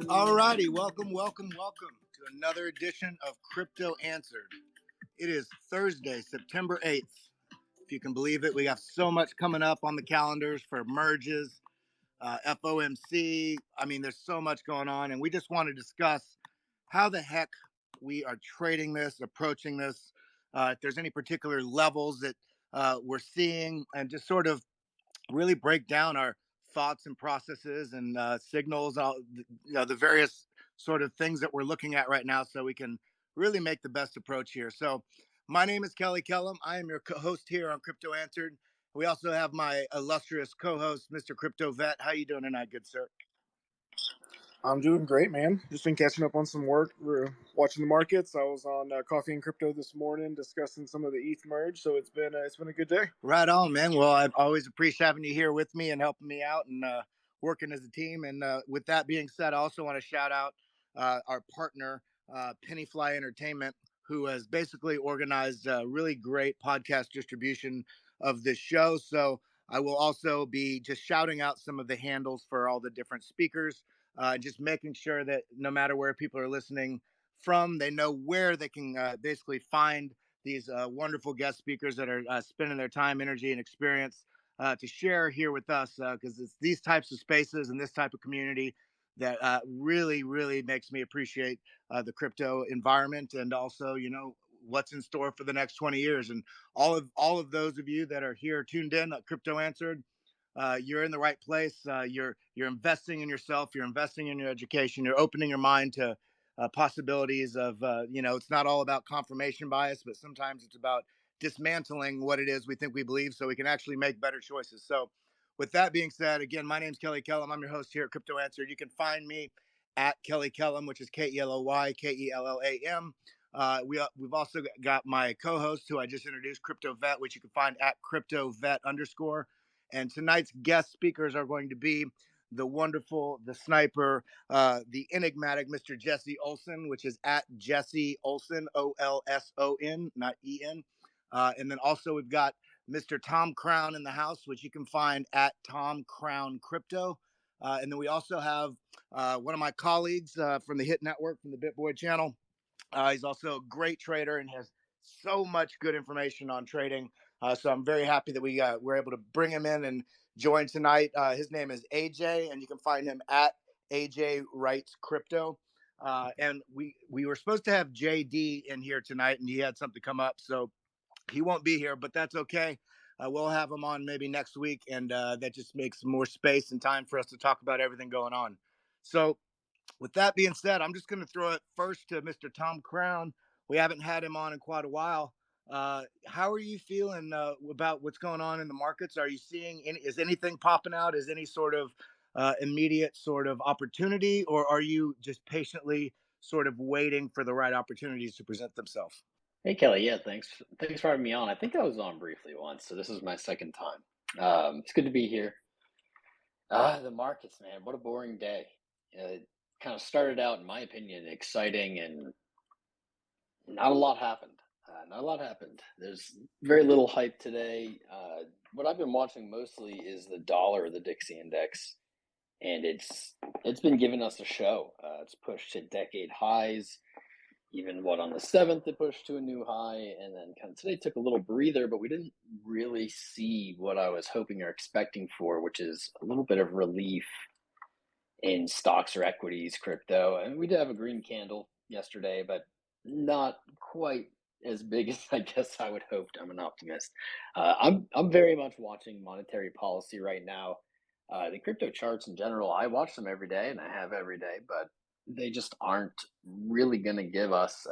All righty, welcome to another edition of Crypto Answered. It is Thursday, September 8th. If you can believe it, we have so much coming up on the calendars for merges, FOMC. I mean, there's so much going on, and we just want to discuss how the heck we are trading this, approaching this. If there's any particular levels that we're seeing, and just sort of really break down our thoughts and processes and signals, the various sort of things that we're looking at right now, so we can really make the best approach here. So, my name is Kellam. I am your host here on Crypto Answered. We also have my illustrious co-host, Mr. CryptoVet. How you doing tonight, good sir? I'm doing great, man. Just been catching up on some work. We're watching the markets. I was on Coffee and Crypto this morning discussing some of the ETH merge. So it's been a good day. Right on, man. Well, I always appreciate having you here with me and helping me out and working as a team. And with that being said, I also want to shout out our partner, PennyFly Entertainment, who has basically organized a really great podcast distribution of this show. So I will also be just shouting out some of the handles for all the different speakers, just making sure that no matter where people are listening from, they know where they can basically find these wonderful guest speakers that are spending their time, energy, and experience to share here with us, because it's these types of spaces and this type of community that really, really makes me appreciate the crypto environment, and also, what's in store for the next 20 years. And all of those of you that are here tuned in at Crypto Answered, you're in the right place. You're investing in yourself. You're investing in your education. You're opening your mind to possibilities of, it's not all about confirmation bias, but sometimes it's about dismantling what it is we think we believe, so we can actually make better choices. So, with that being said, again, my name's Kellam. I'm your host here at Crypto Answer. You can find me at Kelly Kellam, which is KELOYKELLAM. We've also got my co-host, who I just introduced, CryptoVet, which you can find at CryptoVet_. And tonight's guest speakers are going to be the wonderful, the sniper, the enigmatic Mr. Jesse Olson, which is at Jesse Olson, OLSON, not EN. And then also we've got Mr. Tom Crown in the house, which you can find at Tom Crown Crypto. And then we also have one of my colleagues from the Hit Network, from the BitBoy channel. He's also a great trader and has so much good information on trading. So I'm very happy that we were able to bring him in and join tonight. His name is AJ, and you can find him at AJ Writes Crypto. And we were supposed to have JD in here tonight, and he had something come up, so he won't be here, but that's okay. We'll have him on maybe next week, and that just makes more space and time for us to talk about everything going on. So, with that being said, I'm just going to throw it first to Mr. Tom Crown. We haven't had him on in quite a while. How are you feeling about what's going on in the markets? Are you seeing is anything popping out? Is any sort of immediate sort of opportunity, or are you just patiently sort of waiting for the right opportunities to present themselves? Hey Kelly, yeah, thanks for having me on. I think I was on briefly once, so this is my second time. It's good to be here. The markets, man, what a boring day. It kind of started out, in my opinion, exciting, and not a lot happened. Not a lot happened. There's very little hype today. What I've been watching mostly is the dollar, the Dixie Index, and it's been giving us a show. It's pushed to decade highs. Even on the 7th, it pushed to a new high, and then kind of today took a little breather, but we didn't really see what I was hoping or expecting for, which is a little bit of relief in stocks or equities, crypto. And we did have a green candle yesterday, but not quite as big as I guess I would hoped. I'm an optimist. I'm very much watching monetary policy right now. The crypto charts in general, I watch them every day, and I have every day, but they just aren't really going to give us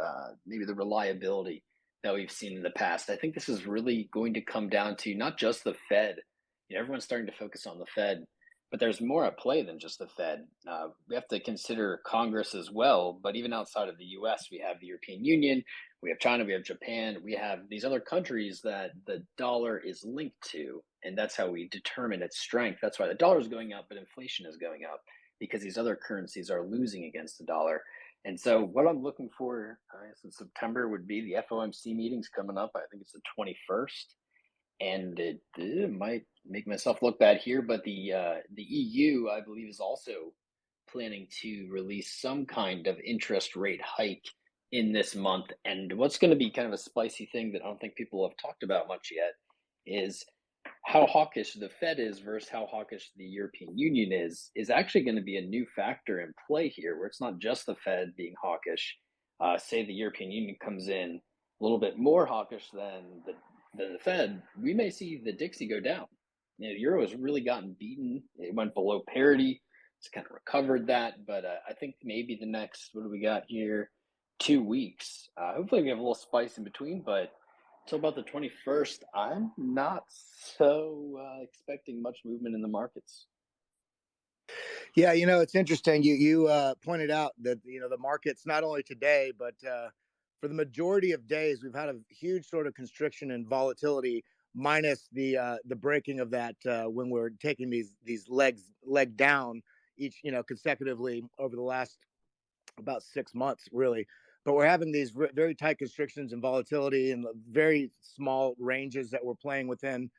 maybe the reliability that we've seen in the past. I think this is really going to come down to not just the Fed. Everyone's starting to focus on the Fed, but there's more at play than just the Fed. We have to consider Congress as well, but even outside of the US, we have the European Union, we have China, we have Japan, we have these other countries that the dollar is linked to, and that's how we determine its strength. That's why the dollar is going up, but inflation is going up, because these other currencies are losing against the dollar. And so what I'm looking for in September would be the FOMC meetings coming up. I think it's the 21st. And it might make myself look bad here, but the EU, I believe, is also planning to release some kind of interest rate hike in this month. And what's going to be kind of a spicy thing that I don't think people have talked about much yet is how hawkish the Fed is versus how hawkish the European Union is actually going to be a new factor in play here, where it's not just the Fed being hawkish. Say the European Union comes in a little bit more hawkish than the Fed, we may see the Dixie go down. You know, the euro has really gotten beaten. It went below parity. It's kind of recovered that, but I think maybe the next, what do we got here? 2 weeks. Hopefully we have a little spice in between, but until about the 21st, I'm not so expecting much movement in the markets. Yeah, you know, it's interesting. You pointed out that the markets not only today, but for the majority of days, we've had a huge sort of constriction and volatility, minus the breaking of that when we're taking these leg down each consecutively over the last about 6 months, really. But we're having these very tight constrictions and volatility and very small ranges that we're playing within,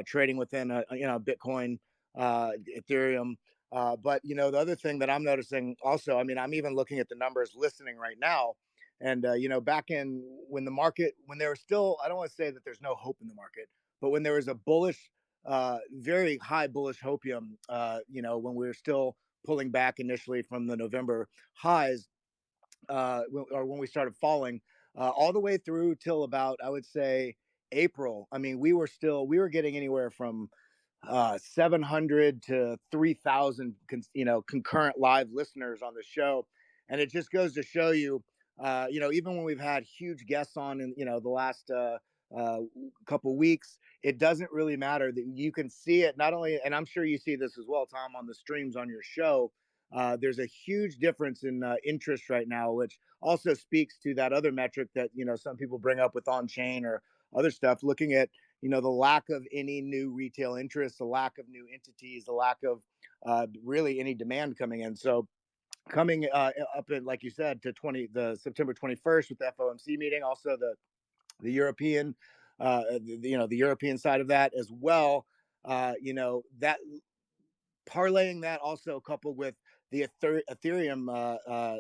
trading within, Bitcoin, Ethereum. But the other thing that I'm noticing also, I mean, I'm even looking at the numbers listening right now, and back in when the market, when there was still, I don't want to say that there's no hope in the market, but when there was a bullish, very high bullish hopium, when we were still pulling back initially from the November highs, or when we started falling, all the way through till about, I would say, April. I mean, we were getting anywhere from 700 to 3,000, concurrent live listeners on the show, and it just goes to show you, even when we've had huge guests on in the last uh, couple weeks, it doesn't really matter that you can see it not only, and I'm sure you see this as well, Tom, on the streams on your show. There's a huge difference in interest right now, which also speaks to that other metric that some people bring up with on chain or other stuff, looking at the lack of any new retail interest, the lack of new entities, the lack of really any demand coming in. So coming up in, like you said, to the September 21st with the FOMC meeting, also the European, the European side of that as well. That parlaying that also coupled with the Ethereum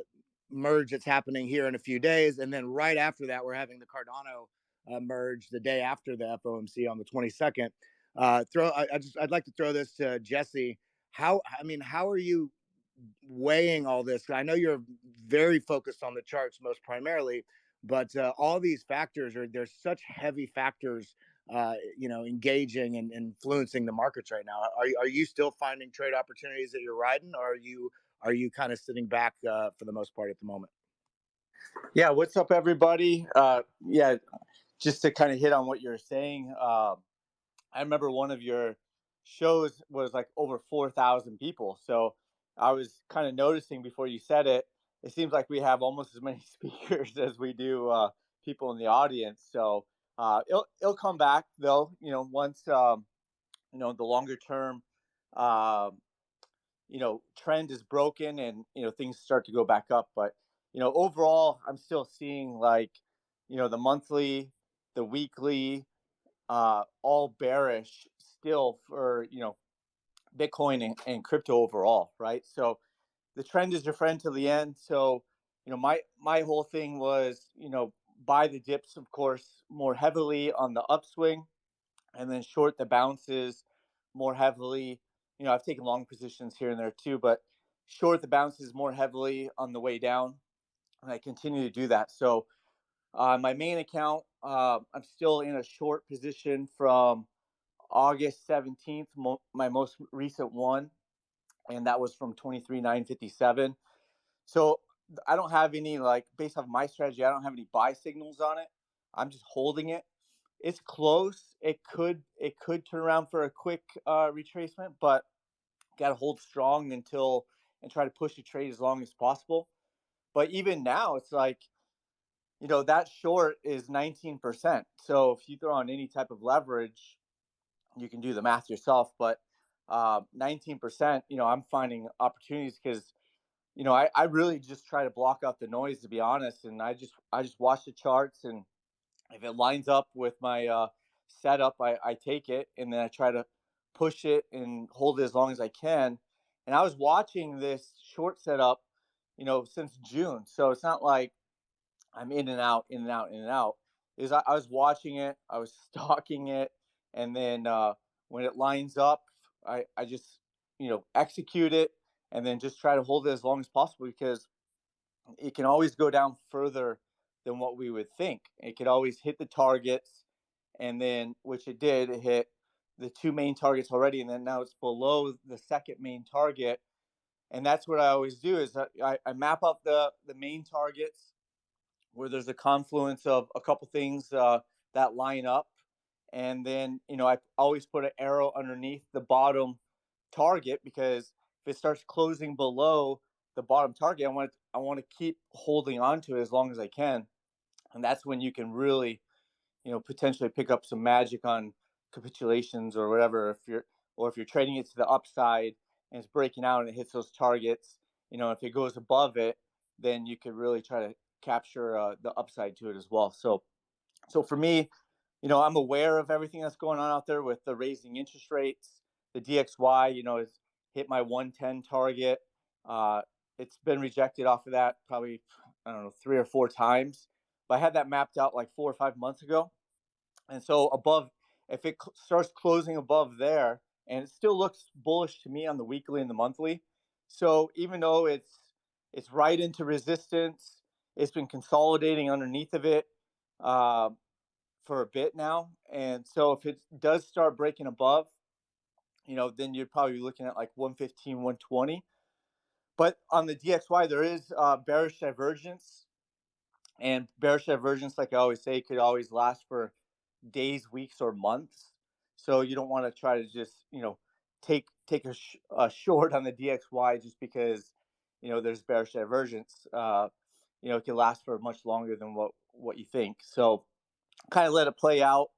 merge that's happening here in a few days, and then right after that, we're having the Cardano merge the day after the FOMC on the 22nd. I'd like to throw this to Jesse. How are you weighing all this? I know you're very focused on the charts most primarily, but all these factors there's such heavy factors, engaging and influencing the markets right now. Are you still finding trade opportunities that you're riding, or are you kind of sitting back for the most part at the moment? Yeah, what's up, everybody? Yeah, just to kind of hit on what you're saying, I remember one of your shows was like over 4,000 people. So I was kind of noticing before you said it, it seems like we have almost as many speakers as we do people in the audience. So it'll come back though, once the longer term uh, trend is broken and things start to go back up. But overall, I'm still seeing like the monthly, the weekly, all bearish still for Bitcoin and crypto overall, right? So the trend is your friend to the end. So my whole thing was buy the dips, of course, more heavily on the upswing, and then short the bounces more heavily. I've taken long positions here and there too, but short the bounces more heavily on the way down, and I continue to do that. So my main account, I'm still in a short position from August 17th, my most recent one, and that was from 23,957. So I don't have any, like, based off my strategy, I don't have any buy signals on it. I'm just holding it. It's close. It could turn around for a quick retracement, but got to hold strong and try to push the trade as long as possible. But even now, it's like, that short is 19%. So if you throw on any type of leverage, you can do the math yourself. But 19%, I'm finding opportunities because, I really just try to block out the noise, to be honest. And I just watch the charts, and if it lines up with my setup, I take it, and then I try to push it and hold it as long as I can. And I was watching this short setup, since June. So it's not like I'm in and out, in and out, in and out. Is I was watching it, I was stalking it, and then when it lines up, I just execute it, and then just try to hold it as long as possible, because it can always go down further than what we would think. It could always hit the targets, and then, which it did, it hit the two main targets already, and then now it's below the second main target. And that's what I always do is I map out the main targets where there's a confluence of a couple things that line up, and then I always put an arrow underneath the bottom target, because if it starts closing below the bottom target, I want to keep holding on to it as long as I can. And that's when you can really potentially pick up some magic on capitulations or whatever. If you're trading it to the upside and it's breaking out and it hits those targets, if it goes above it, then you could really try to capture the upside to it as well. So for me, I'm aware of everything that's going on out there with the raising interest rates. The DXY, has hit my 110 target. Uh, it's been rejected off of that probably, I don't know, 3 or 4 times. But I had that mapped out like 4 or 5 months ago. And so if it starts closing above there, and it still looks bullish to me on the weekly and the monthly. So even though it's right into resistance, it's been consolidating underneath of it uh, for a bit now. And so if it does start breaking above, then you're probably looking at like 115, 120. But on the DXY, there is bearish divergence. And bearish divergence, like I always say, could always last for days, weeks, or months. So you don't want to try to just take a short on the DXY just because there's bearish divergence. It can last for much longer than what you think. So kind of let it play out,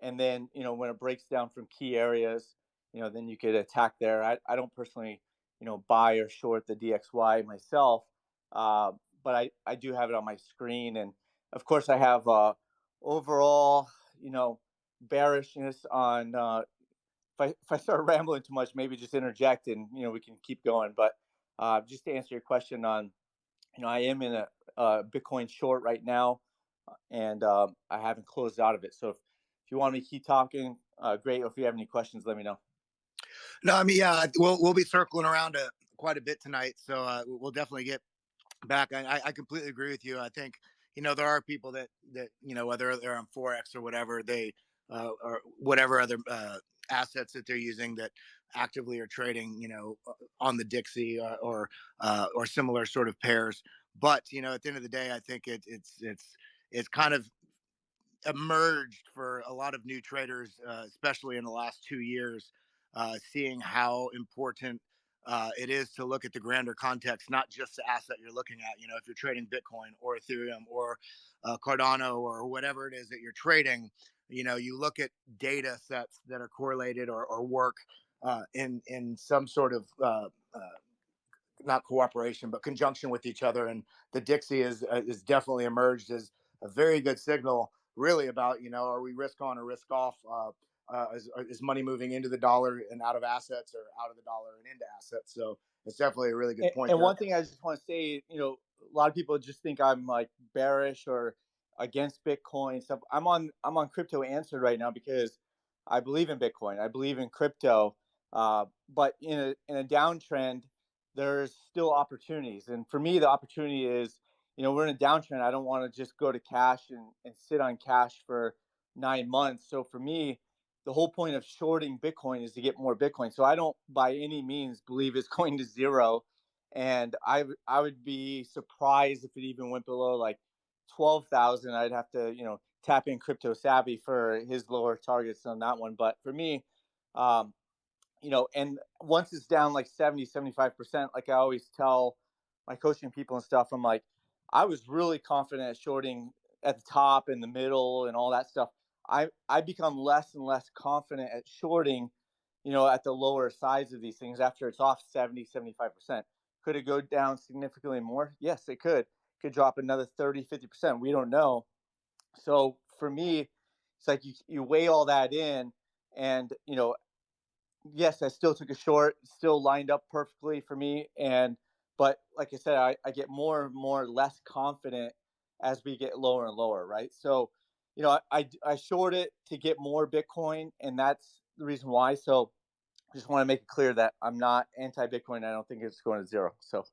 and then when it breaks down from key areas, then you could attack there. I don't personally buy or short the DXY myself, but I do have it on my screen. And of course I have overall bearishness on if I start rambling too much, maybe just interject and we can keep going. But just to answer your question on, I am in a Bitcoin short right now, and I haven't closed out of it. So if you want me to keep talking, great. Or if you have any questions, let me know. No, I mean, yeah, we'll be circling around quite a bit tonight, so we'll definitely get back. I completely agree with you. I think there are people that whether they're on forex or whatever, they or whatever other assets that they're using, that actively are trading on the Dixie or similar sort of pairs. But at the end of the day, I think it's kind of emerged for a lot of new traders, especially in the last 2 years, seeing how important it is to look at the grander context, not just the asset you're looking at. If you're trading Bitcoin or Ethereum or Cardano or whatever it is that you're trading, you look at data sets that are correlated or work in some sort of not cooperation, but conjunction with each other. And the Dixie is definitely emerged as a very good signal, really, about are we risk on or risk off? Is money moving into the dollar and out of assets, or out of the dollar and into assets? So it's definitely a really good point. And one thing I just want to say, a lot of people just think I'm like bearish or against Bitcoin stuff. I'm on Crypto Answered right now because I believe in Bitcoin. I believe in crypto. But in a downtrend, there's still opportunities. And for me, the opportunity is, we're in a downtrend. I don't want to just go to cash and sit on cash for 9 months. So for me, the whole point of shorting Bitcoin is to get more Bitcoin. So I don't by any means believe it's going to zero. And I would be surprised if it even went below like 12,000. I'd have to, tap in Crypto Savvy for his lower targets on that one. But for me, um, and once it's down like 70, 75%, like I always tell my coaching people and stuff, I'm like, I was really confident at shorting at the top and the middle and all that stuff. I become less and less confident at shorting, at the lower sides of these things after it's off 70, 75%. Could it go down significantly more? Yes, it could. Could drop another 30, 50%. We don't know. So for me, it's like you weigh all that in, and yes, I still took a short, still lined up perfectly for me. But like I said, I get more and more less confident as we get lower and lower, right? So, I short it to get more Bitcoin, and that's the reason why. So, I just want to make it clear that I'm not anti-Bitcoin. I don't think it's going to zero. So,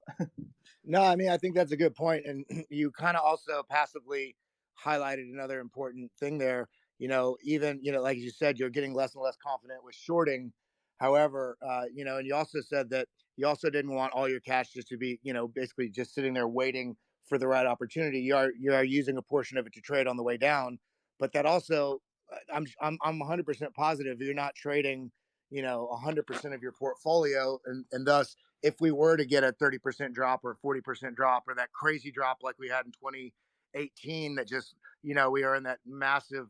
No, I mean, I think that's a good point. And you kind of also passively highlighted another important thing there. Even, like you said, you're getting less and less confident with shorting. However, and you also said that you also didn't want all your cash just to be, basically just sitting there waiting for the right opportunity. You are using a portion of it to trade on the way down, but that also, I'm 100% positive you're not trading, 100% of your portfolio, and thus if we were to get a 30% drop or 40% drop or that crazy drop like we had in 2018, that just, we are in that massive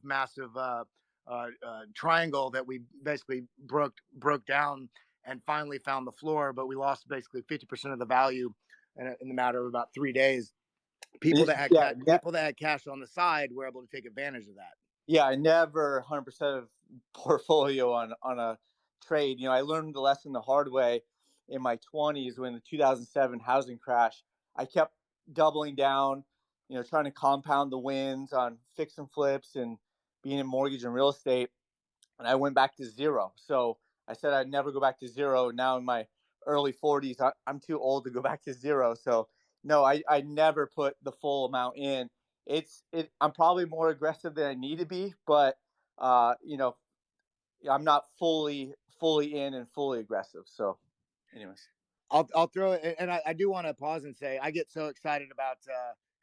triangle that we basically broke down and finally found the floor, but we lost basically 50% of the value in the matter of about 3 days. People that had yeah, people that had cash on the side were able to take advantage of that. yeah, I never 100% of portfolio on a trade. I learned the lesson the hard way in my 20s when the 2007 housing crash. I kept doubling down, trying to compound the wins on fix and flips and being in mortgage and real estate, and I went back to zero. So I said I'd never go back to zero. Now in my early 40s, I'm too old to go back to zero. So no, I never put the full amount in. I'm probably more aggressive than I need to be, but uh, you know, I'm not fully in and fully aggressive. So, anyways. I'll throw it, and I do want to pause and say I get so excited about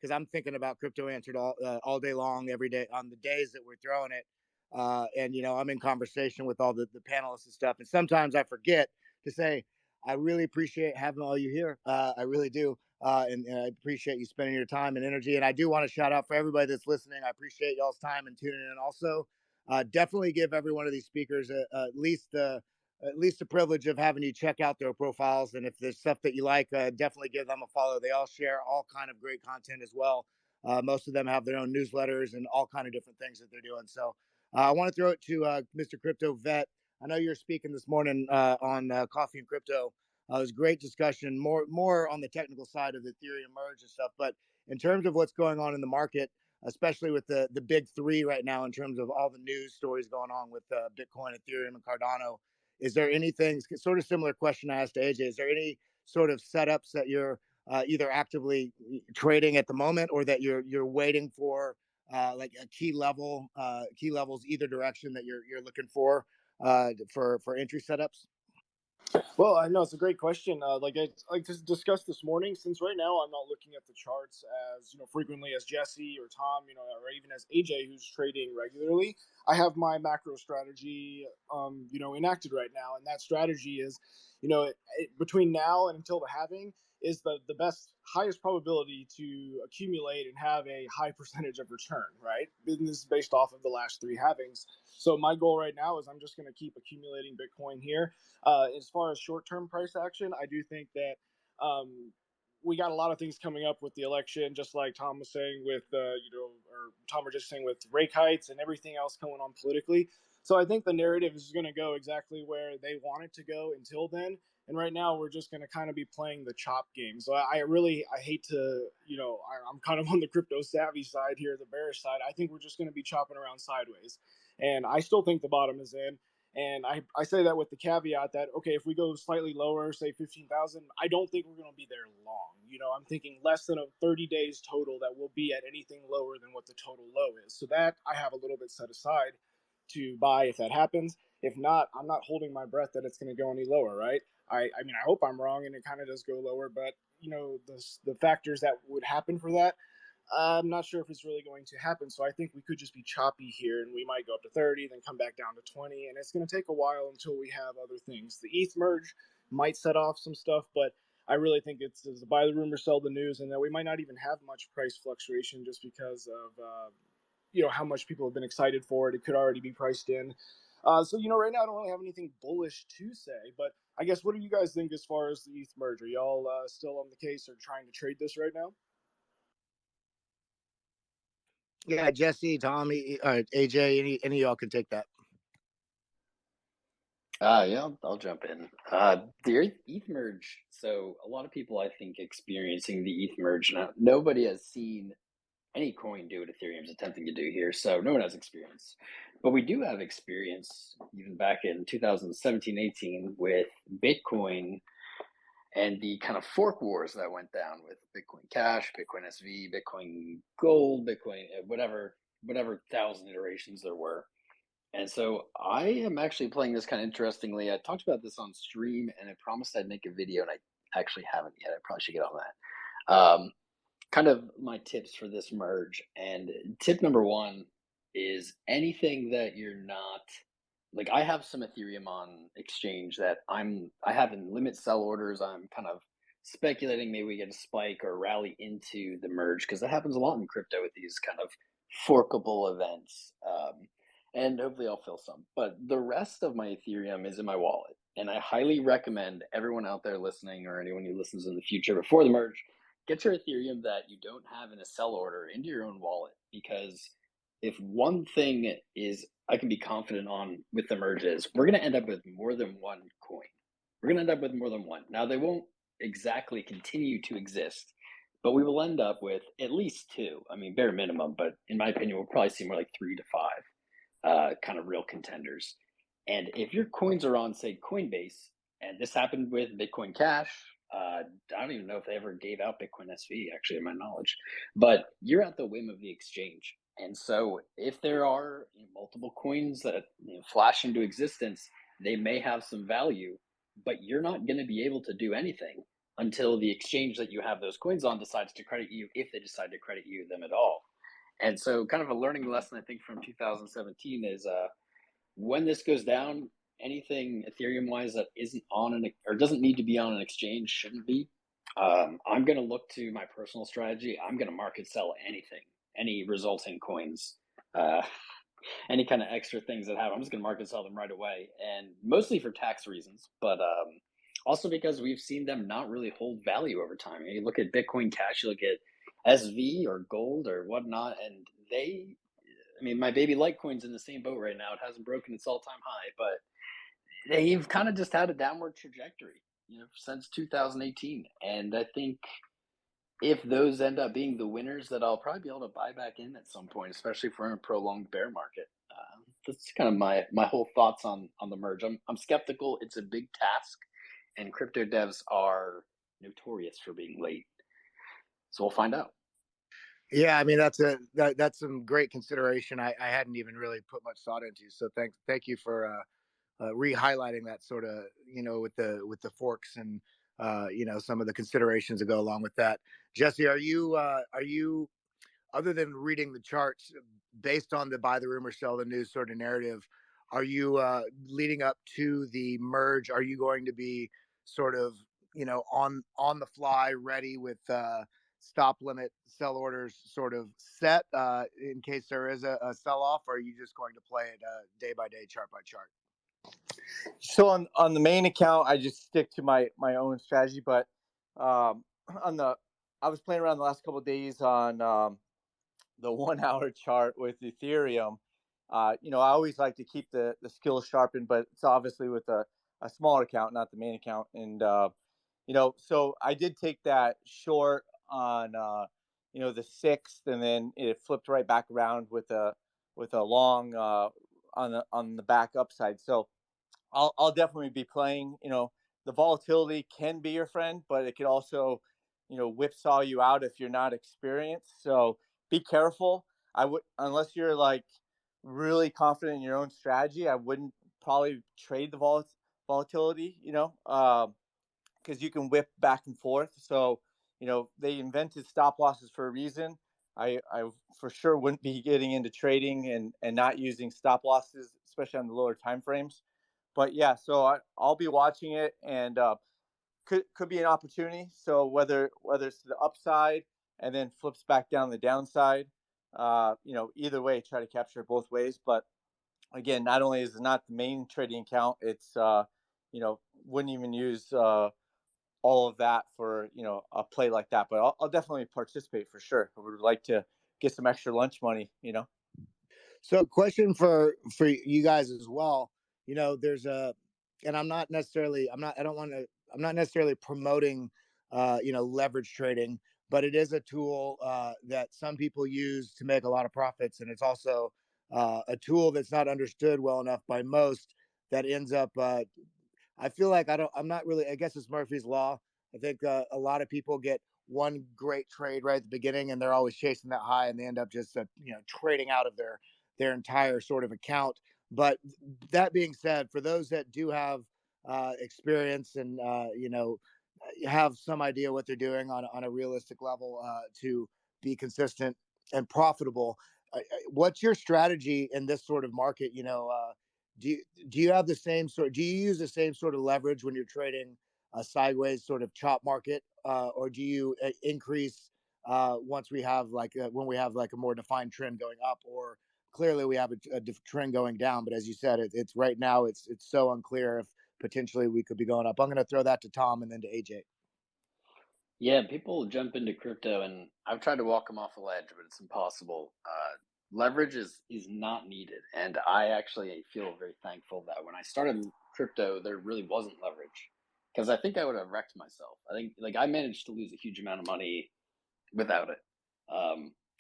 because I'm thinking about Crypto Answered all day long, every day on the days that we're throwing it, and I'm in conversation with all the panelists and stuff, and sometimes I forget to say I really appreciate having all you here. I really do, and I appreciate you spending your time and energy. And I do want to shout out for everybody that's listening. I appreciate y'all's time and tuning in. Also, definitely give every one of these speakers at least the privilege of having you check out their profiles. And if there's stuff that you like, definitely give them a follow. They all share all kind of great content as well. Most of them have their own newsletters and all kind of different things that they're doing. So I want to throw it to Mr. Crypto Vet. I know you're speaking this morning on Coffee and Crypto. It was a great discussion, more on the technical side of the Ethereum merge and stuff. But in terms of what's going on in the market, especially with the big three right now, in terms of all the news stories going on with Bitcoin, Ethereum, and Cardano, is there anything sort of similar question I asked to AJ? Is there any sort of setups that you're either actively trading at the moment, or that you're waiting for like a key levels either direction that you're looking for entry setups? Well, I know it's a great question. Like to discuss this morning, since right now I'm not looking at the charts as frequently as Jesse or Tom, or even as AJ, who's trading regularly. I have my macro strategy, enacted right now, and that strategy is, between now and until the halving, is the best highest probability to accumulate and have a high percentage of return. Right, and this is based off of the last three halvings. So my goal right now is I'm just going to keep accumulating Bitcoin here. As far as short-term price action, I do think that we got a lot of things coming up with the election, just like Tom was saying with, or Tom was just saying with rate hikes and everything else going on politically. So I think the narrative is going to go exactly where they want it to go until then. And right now, we're just going to kind of be playing the chop game. So I hate to, I'm kind of on the crypto savvy side here, the bearish side. I think we're just going to be chopping around sideways. And I still think the bottom is in. And I say that with the caveat that, okay, if we go slightly lower, say 15,000, I don't think we're going to be there long. I'm thinking less than 30 days total that we'll be at anything lower than what the total low is. So that I have a little bit set aside to buy if that happens. If not, I'm not holding my breath that it's going to go any lower, right? I mean, I hope I'm wrong and it kind of does go lower, but, the factors that would happen for that, I'm not sure if it's really going to happen. So I think we could just be choppy here, and we might go up to 30, then come back down to 20. And it's going to take a while until we have other things. The ETH merge might set off some stuff, but I really think it's a buy the rumor, sell the news, and that we might not even have much price fluctuation just because of how much people have been excited for it. It could already be priced in. So right now I don't really have anything bullish to say, but I guess what do you guys think as far as the ETH merge? Are y'all still on the case or trying to trade this right now? Yeah, Jesse, Tommy, AJ, any of y'all can take that. Yeah, I'll jump in. The ETH merge. So a lot of people, I think, experiencing the ETH merge now. Nobody has seen any coin do what Ethereum's attempting to do here, so no one has experience. But we do have experience, even back in 2017, 18, with Bitcoin and the kind of fork wars that went down with Bitcoin Cash, Bitcoin SV, Bitcoin Gold, Bitcoin whatever thousand iterations there were. And so I am actually playing this kind of interestingly. I talked about this on stream, and I promised I'd make a video, and I actually haven't yet. I probably should get on that. Kind of my tips for this merge. And tip number one is anything that you're not like. I have some Ethereum on exchange that I have in limit sell orders. I'm kind of speculating maybe we get a spike or rally into the merge because that happens a lot in crypto with these kind of forkable events. And hopefully I'll fill some. But the rest of my Ethereum is in my wallet. And I highly recommend everyone out there listening or anyone who listens in the future before the merge, get your Ethereum that you don't have in a sell order into your own wallet. Because if one thing is I can be confident on with the merge is we're going to end up with more than one coin. We're going to end up with more than one. Now, they won't exactly continue to exist, but we will end up with at least two. I mean, bare minimum, but in my opinion, we'll probably see more like 3 to 5 kind of real contenders. And if your coins are on, say, Coinbase, and this happened with Bitcoin Cash, I don't even know if they ever gave out Bitcoin SV, actually, in my knowledge, but you're at the whim of the exchange. And so if there are multiple coins that flash into existence, they may have some value, but you're not going to be able to do anything until the exchange that you have those coins on decides to credit you, if they decide to credit you them at all. And so, kind of a learning lesson I think from 2017 is when this goes down, anything Ethereum wise that isn't on an or doesn't need to be on an exchange shouldn't be. I'm going to look to my personal strategy. I'm going to market sell anything, any resulting coins, uh, any kind of extra things that happen. I'm just going to market sell them right away, and mostly for tax reasons, but also because we've seen them not really hold value over time. You look at Bitcoin Cash, you look at SV or gold or whatnot, and I mean, my baby Litecoin's in the same boat right now. It hasn't broken its all-time high, but they've kind of just had a downward trajectory, since 2018. And I think if those end up being the winners, that I'll probably be able to buy back in at some point, especially if we're in a prolonged bear market. That's kind of my whole thoughts on the merge. I'm skeptical. It's a big task, and crypto devs are notorious for being late. So we'll find out. Yeah, I mean that's some great consideration. I hadn't even really put much thought into. So thank you for re-highlighting that sort of with the forks and some of the considerations that go along with that. Jesse, are you other than reading the charts based on the buy the rumor sell the news sort of narrative, are you leading up to the merge, are you going to be sort of on the fly ready with stop limit sell orders sort of set in case there is a sell off, or are you just going to play it day by day, chart by chart? So on the main account, I just stick to my own strategy. But on the I was playing around the last couple of days on the 1 hour chart with Ethereum. I always like to keep the skills sharpened, but it's obviously with a smaller account, not the main account. And so I did take that short on the 6th, and then it flipped right back around with a long on the back upside. So I'll definitely be playing. The volatility can be your friend, but it could also, whipsaw you out if you're not experienced. So be careful. I would, unless you're like really confident in your own strategy, I wouldn't probably trade the volatility. Because you can whip back and forth. So they invented stop losses for a reason. I for sure wouldn't be getting into trading and not using stop losses, especially on the lower time frames. But yeah, so I'll be watching it, and could be an opportunity. So whether it's to the upside and then flips back down the downside, either way, try to capture it both ways. But again, not only is it not the main trading account, it's wouldn't even use all of that for a play like that. But I'll definitely participate for sure. I would like to get some extra lunch money. So question for you guys as well. There's and I'm not necessarily, I'm not necessarily promoting, leverage trading, but it is a tool that some people use to make a lot of profits. And it's also a tool that's not understood well enough by most, that ends up, I feel like I'm not really, I guess it's Murphy's Law. I think a lot of people get one great trade right at the beginning, and they're always chasing that high, and they end up just, trading out of their entire sort of account. But that being said, for those that do have experience and, have some idea what they're doing on a realistic level to be consistent and profitable, what's your strategy in this sort of market? Do you do you have the same sort? Do you use the same sort of leverage when you're trading a sideways sort of chop market, or do you increase once we have when we have like a more defined trend going up, or clearly we have a trend going down? But as you said, it's right now it's so unclear if potentially we could be going up. I'm going to throw that to Tom and then to AJ. Yeah, people jump into crypto, and I've tried to walk them off a ledge, but it's impossible. Leverage is not needed, and I actually feel very thankful that when I started crypto, there really wasn't leverage, because I think I would have wrecked myself. I think like I managed to lose a huge amount of money without it.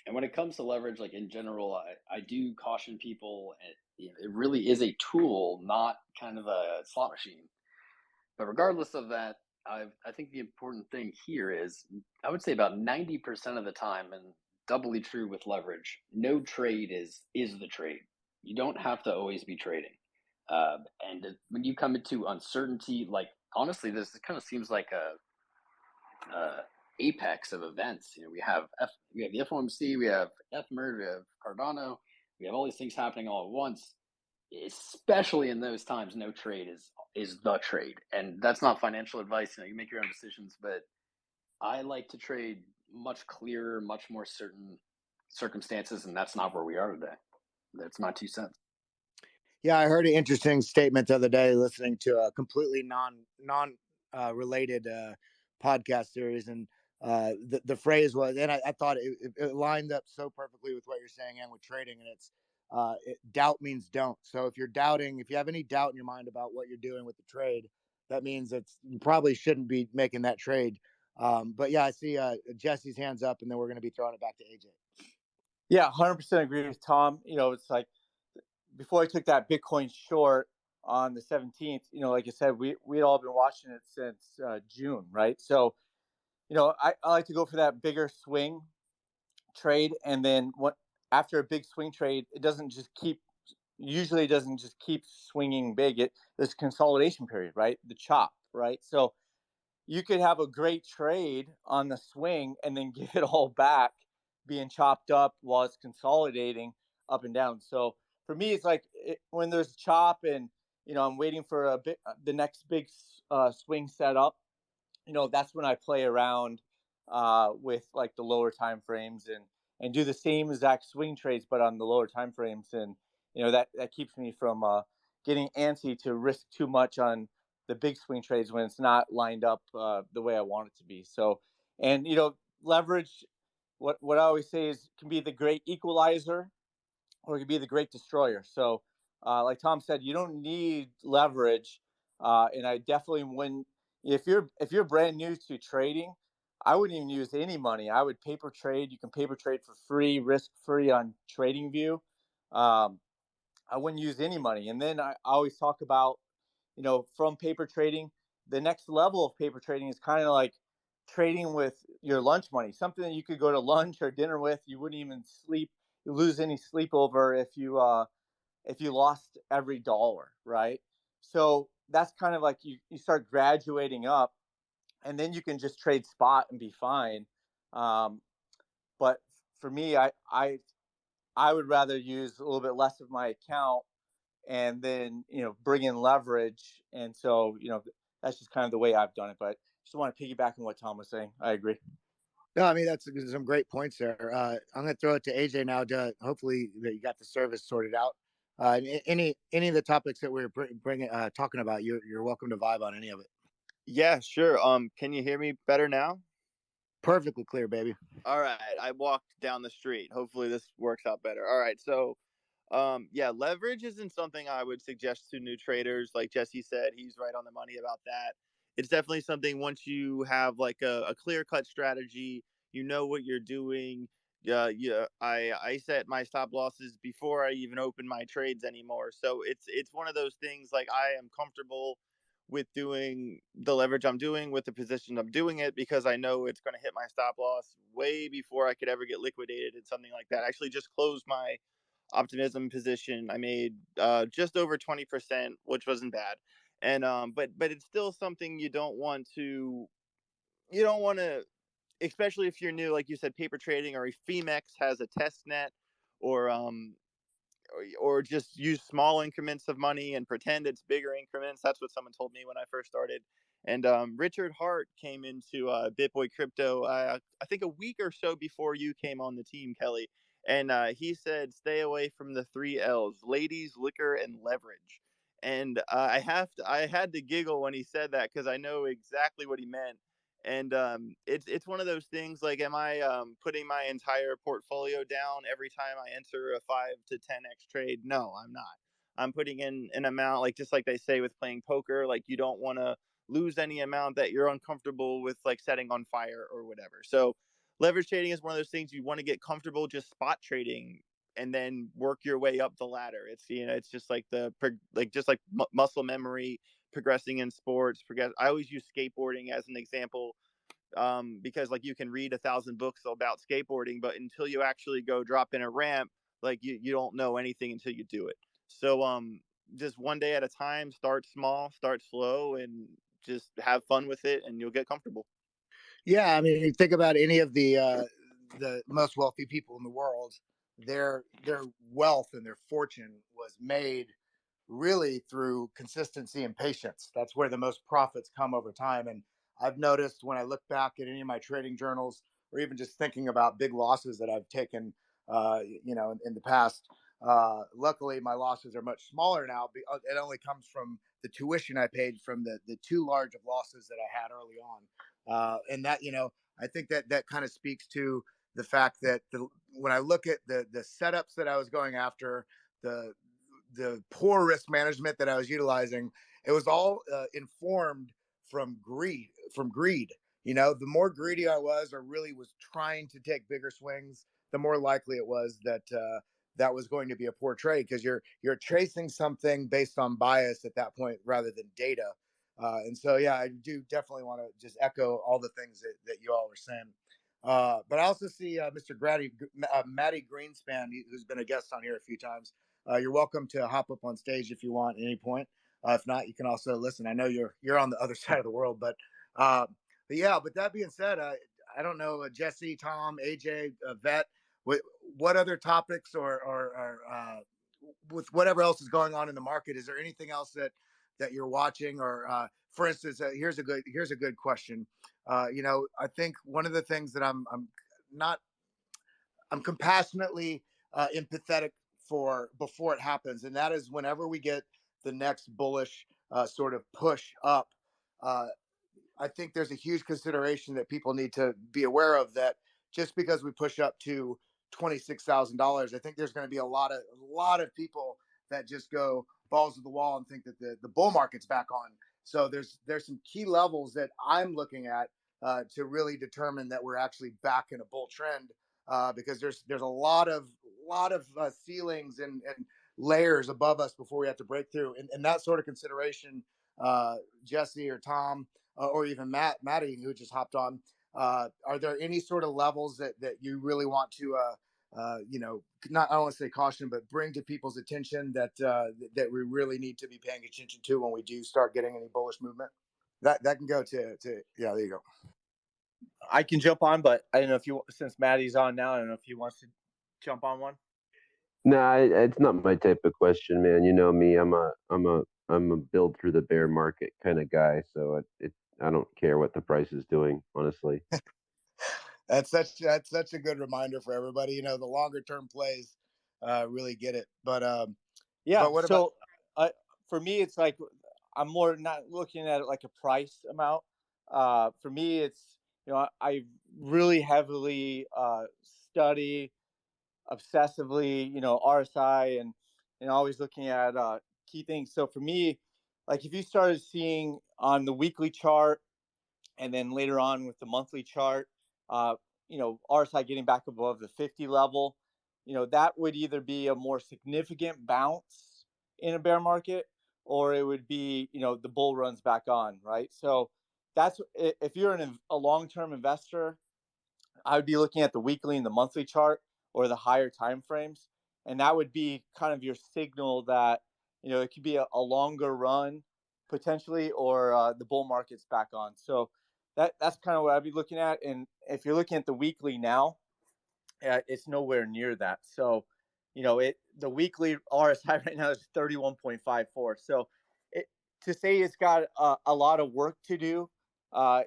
And when it comes to leverage, like in general, I do caution people. It really is a tool, not kind of a slot machine. But regardless of that, I think the important thing here is I would say about 90% of the time, and doubly true with leverage, no trade is the trade. You don't have to always be trading. And when you come into uncertainty, like honestly, this kind of seems like a apex of events. We have the FOMC, we have FMERD, we have Cardano, we have all these things happening all at once. Especially in those times, no trade is the trade, and that's not financial advice. You make your own decisions, but I like to trade much clearer, much more certain circumstances, and that's not where we are today. That's my 2 cents. Yeah, I heard an interesting statement the other day listening to a completely non related podcast series, and the phrase was, and I thought it lined up so perfectly with what you're saying and with trading, and it's doubt means don't. So if you're doubting, if you have any doubt in your mind about what you're doing with the trade, that means you probably shouldn't be making that trade. But yeah, I see Jesse's hands up, and then we're going to be throwing it back to AJ. Yeah, 100% agree with Tom. It's like before I took that Bitcoin short on the 17th, like I said, we'd all been watching it since June, right? So, I like to go for that bigger swing trade. And then after a big swing trade, it doesn't just keep swinging big. There's a consolidation period, right? The chop, right? So you could have a great trade on the swing and then give it all back being chopped up while it's consolidating up and down. So for me, it's like when there's a chop and I'm waiting for the next big swing setup. That's when I play around with like the lower time frames and do the same exact swing trades, but on the lower time frames. And that keeps me from getting antsy to risk too much on the big swing trades when it's not lined up the way I want it to be. So, and leverage. What I always say is can be the great equalizer, or it can be the great destroyer. So, like Tom said, you don't need leverage, and I definitely wouldn't. If you're brand new to trading, I wouldn't even use any money. I would paper trade. You can paper trade for free, risk free on TradingView. Um, I wouldn't use any money. And then I always talk about, from paper trading, the next level of paper trading is kind of like trading with your lunch money, something that you could go to lunch or dinner with. You wouldn't even lose any sleep over if you lost every dollar, right? So that's kind of like you start graduating up, and then you can just trade spot and be fine. Um, but for me, I would rather use a little bit less of my account and then bring in leverage. And so that's just kind of the way I've done it. But just want to piggyback on what Tom was saying. I agree. No, I mean that's some great points there. I'm going to throw it to AJ now. To hopefully that you got the service sorted out. Any of the topics that we're bringing talking about, you're welcome to vibe on any of it. Yeah, sure. Can you hear me better now? Perfectly clear, baby. All right. I walked down the street. Hopefully this works out better. All right. So Yeah, leverage isn't something I would suggest to new traders. Like Jesse said, he's right on the money about that. It's definitely something once you have like a clear cut strategy, you know what you're doing. Yeah, I set my stop losses before I even open my trades anymore. So it's one of those things like I am comfortable with doing the leverage I'm doing with the position I'm doing it because I know it's going to hit my stop loss way before I could ever get liquidated and something like that. I actually just closed my optimism position. I made just over 20%, which wasn't bad. And but it's still something you don't want to, especially if you're new, like you said, paper trading, or if Femex has a test net, or or just use small increments of money and pretend it's bigger increments. That's what someone told me when I first started. And Richard Hart came into BitBoy Crypto, I think a week or so before you came on the team, Kelly. And he said, stay away from the three L's: ladies, liquor, and leverage. And I had to giggle when he said that because I know exactly what he meant. And it's one of those things like, am I putting my entire portfolio down every time I enter a 5 to 10x trade? No, I'm not. I'm putting in an amount, like just like they say with playing poker, like you don't want to lose any amount that you're uncomfortable with, like setting on fire or whatever. So leverage trading is one of those things you want to get comfortable just spot trading and then work your way up the ladder. It's, you know, it's just like just like muscle memory, progressing in sports. I always use skateboarding as an example, because like you can read 1,000 books about skateboarding, but until you actually go drop in a ramp, like you don't know anything until you do it. So just one day at a time, start small, start slow, and just have fun with it, and you'll get comfortable. Yeah, I mean, you think about any of the most wealthy people in the world, their wealth and their fortune was made really through consistency and patience. That's where the most profits come over time. And I've noticed when I look back at any of my trading journals, or even just thinking about big losses that I've taken, in the past. Luckily, my losses are much smaller now. It only comes from the tuition I paid from the too large of losses that I had early on. And that, I think that kind of speaks to the fact that when I look at the setups that I was going after, the the poor risk management that I was utilizing, it was all informed from greed. From greed, the more greedy I was, or really was trying to take bigger swings, the more likely it was that that was going to be a poor trade, because you're tracing something based on bias at that point rather than data. And so, yeah, I do definitely want to just echo all the things that you all were saying. But I also see Mr. Matty Greenspan, who's been a guest on here a few times. You're welcome to hop up on stage if you want at any point. If not, you can also listen. I know you're on the other side of the world, but yeah. But that being said, I don't know, Jesse, Tom, AJ, Vet. What, what other topics, or with whatever else is going on in the market, is there anything else that you're watching? Or for instance, here's a good question. I think one of the things that not I'm compassionately empathetic for before it happens, and that is whenever we get the next bullish sort of push up. Uh, I think there's a huge consideration that people need to be aware of, that just because we push up to $26,000, I think there's going to be a lot of people that just go balls to the wall and think that the bull market's back on. So there's some key levels that I'm looking at to really determine that we're actually back in a bull trend, because there's a lot of ceilings and layers above us before we have to break through, and that sort of consideration. Jesse or Tom, or even Maddie, who just hopped on. Are there any sort of levels that you really want to, not, I don't want to say caution, but bring to people's attention that we really need to be paying attention to when we do start getting any bullish movement? That can go to yeah. There you go. I can jump on, but I don't know if since Maddie's on now, I don't know if he wants to jump on one. No, it's not my type of question, man. You know me. I'm a build through the bear market kind of guy. So I don't care what the price is doing, honestly. That's such a good reminder for everybody. The longer term plays really get it. Yeah. What about? So for me, it's like I'm more not looking at it like a price amount. For me, it's, I really heavily study obsessively, RSI and and always looking at key things. So for me, like if you started seeing on the weekly chart and then later on with the monthly chart, RSI getting back above the 50 level, that would either be a more significant bounce in a bear market, or it would be, the bull runs back on, right? So that's if you're a long-term investor, I would be looking at the weekly and the monthly chart or the higher time frames, and that would be kind of your signal that it could be a longer run potentially, or the bull market's back on. So that's kind of what I'd be looking at. And if you're looking at the weekly now, it's nowhere near that. So the weekly RSI right now is 31.54. So to say it's got a lot of work to do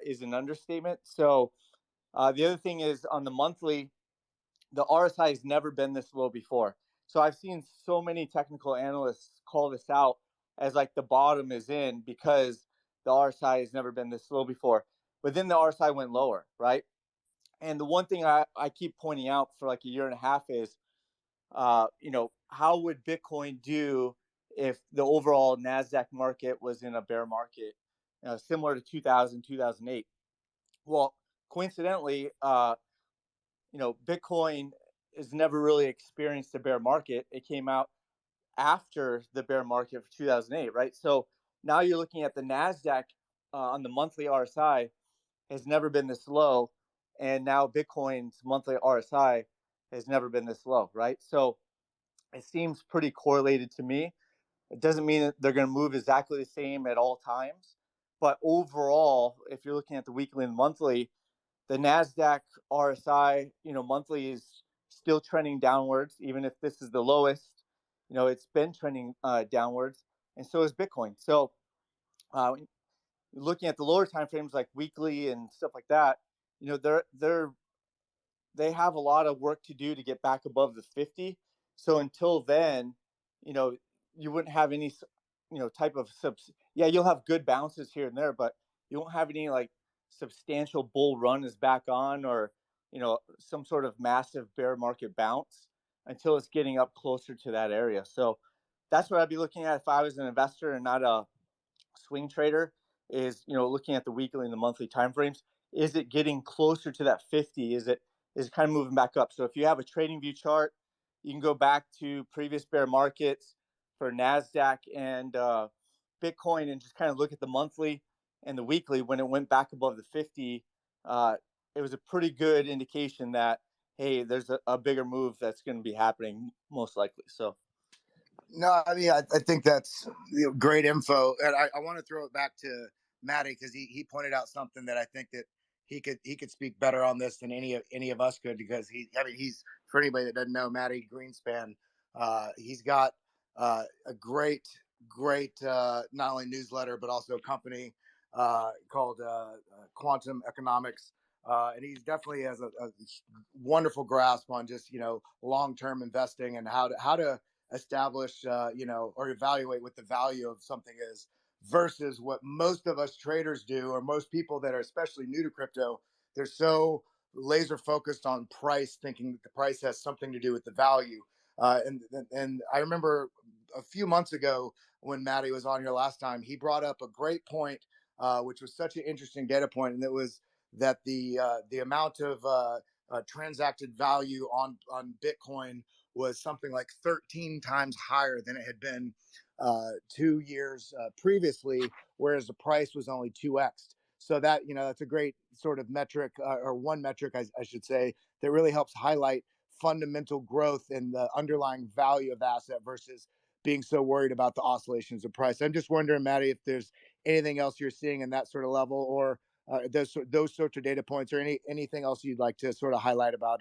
is an understatement. So the other thing is on the monthly, the RSI has never been this low before. So I've seen so many technical analysts call this out as like the bottom is in because the RSI has never been this low before. But then the RSI went lower, right? And the one thing I keep pointing out for like a year and a half is, how would Bitcoin do if the overall NASDAQ market was in a bear market, similar to 2000, 2008? Well, coincidentally, Bitcoin has never really experienced a bear market. It came out after the bear market for 2008, right? So now you're looking at the NASDAQ on the monthly RSI has never been this low. And now Bitcoin's monthly RSI has never been this low, right? So it seems pretty correlated to me. It doesn't mean that they're going to move exactly the same at all times. But overall, if you're looking at the weekly and monthly, the NASDAQ RSI, monthly is still trending downwards, even if this is the lowest. It's been trending downwards, and so is Bitcoin. So looking at the lower time frames like weekly and stuff like that, they have a lot of work to do to get back above the 50. So until then, you know, you wouldn't have any, type of you'll have good bounces here and there, but you won't have any like substantial bull run is back on, or, some sort of massive bear market bounce until it's getting up closer to that area. So that's what I'd be looking at if I was an investor and not a swing trader, is looking at the weekly and the monthly time frames. Is it getting closer to that 50? Is it kind of moving back up? So if you have a trading view chart, you can go back to previous bear markets for NASDAQ and Bitcoin and just kind of look at the monthly and the weekly. When it went back above the 50, it was a pretty good indication that, hey, there's a bigger move that's going to be happening most likely. So No, I mean, I think that's great info, and I want to throw it back to Matty because he pointed out something that I think that he could speak better on this than any of us could, because he's, for anybody that doesn't know, Matty Greenspan, he's got a great not only newsletter but also a company called Quantum Economics. And he definitely has a wonderful grasp on just long-term investing and how to establish, or evaluate what the value of something is versus what most of us traders do, or most people that are especially new to crypto. They're so laser focused on price, thinking that the price has something to do with the value. And I remember a few months ago when Matty was on here last time, he brought up a great point, which was such an interesting data point, and it was that the amount of transacted value on Bitcoin was something like 13 times higher than it had been 2 years previously, whereas the price was only 2x. So that's a great sort of metric, or one metric, I should say, that really helps highlight fundamental growth in the underlying value of the asset versus being so worried about the oscillations of price. I'm just wondering, Matty, if there's anything else you're seeing in that sort of level, or those sorts of data points, or anything else you'd like to sort of highlight about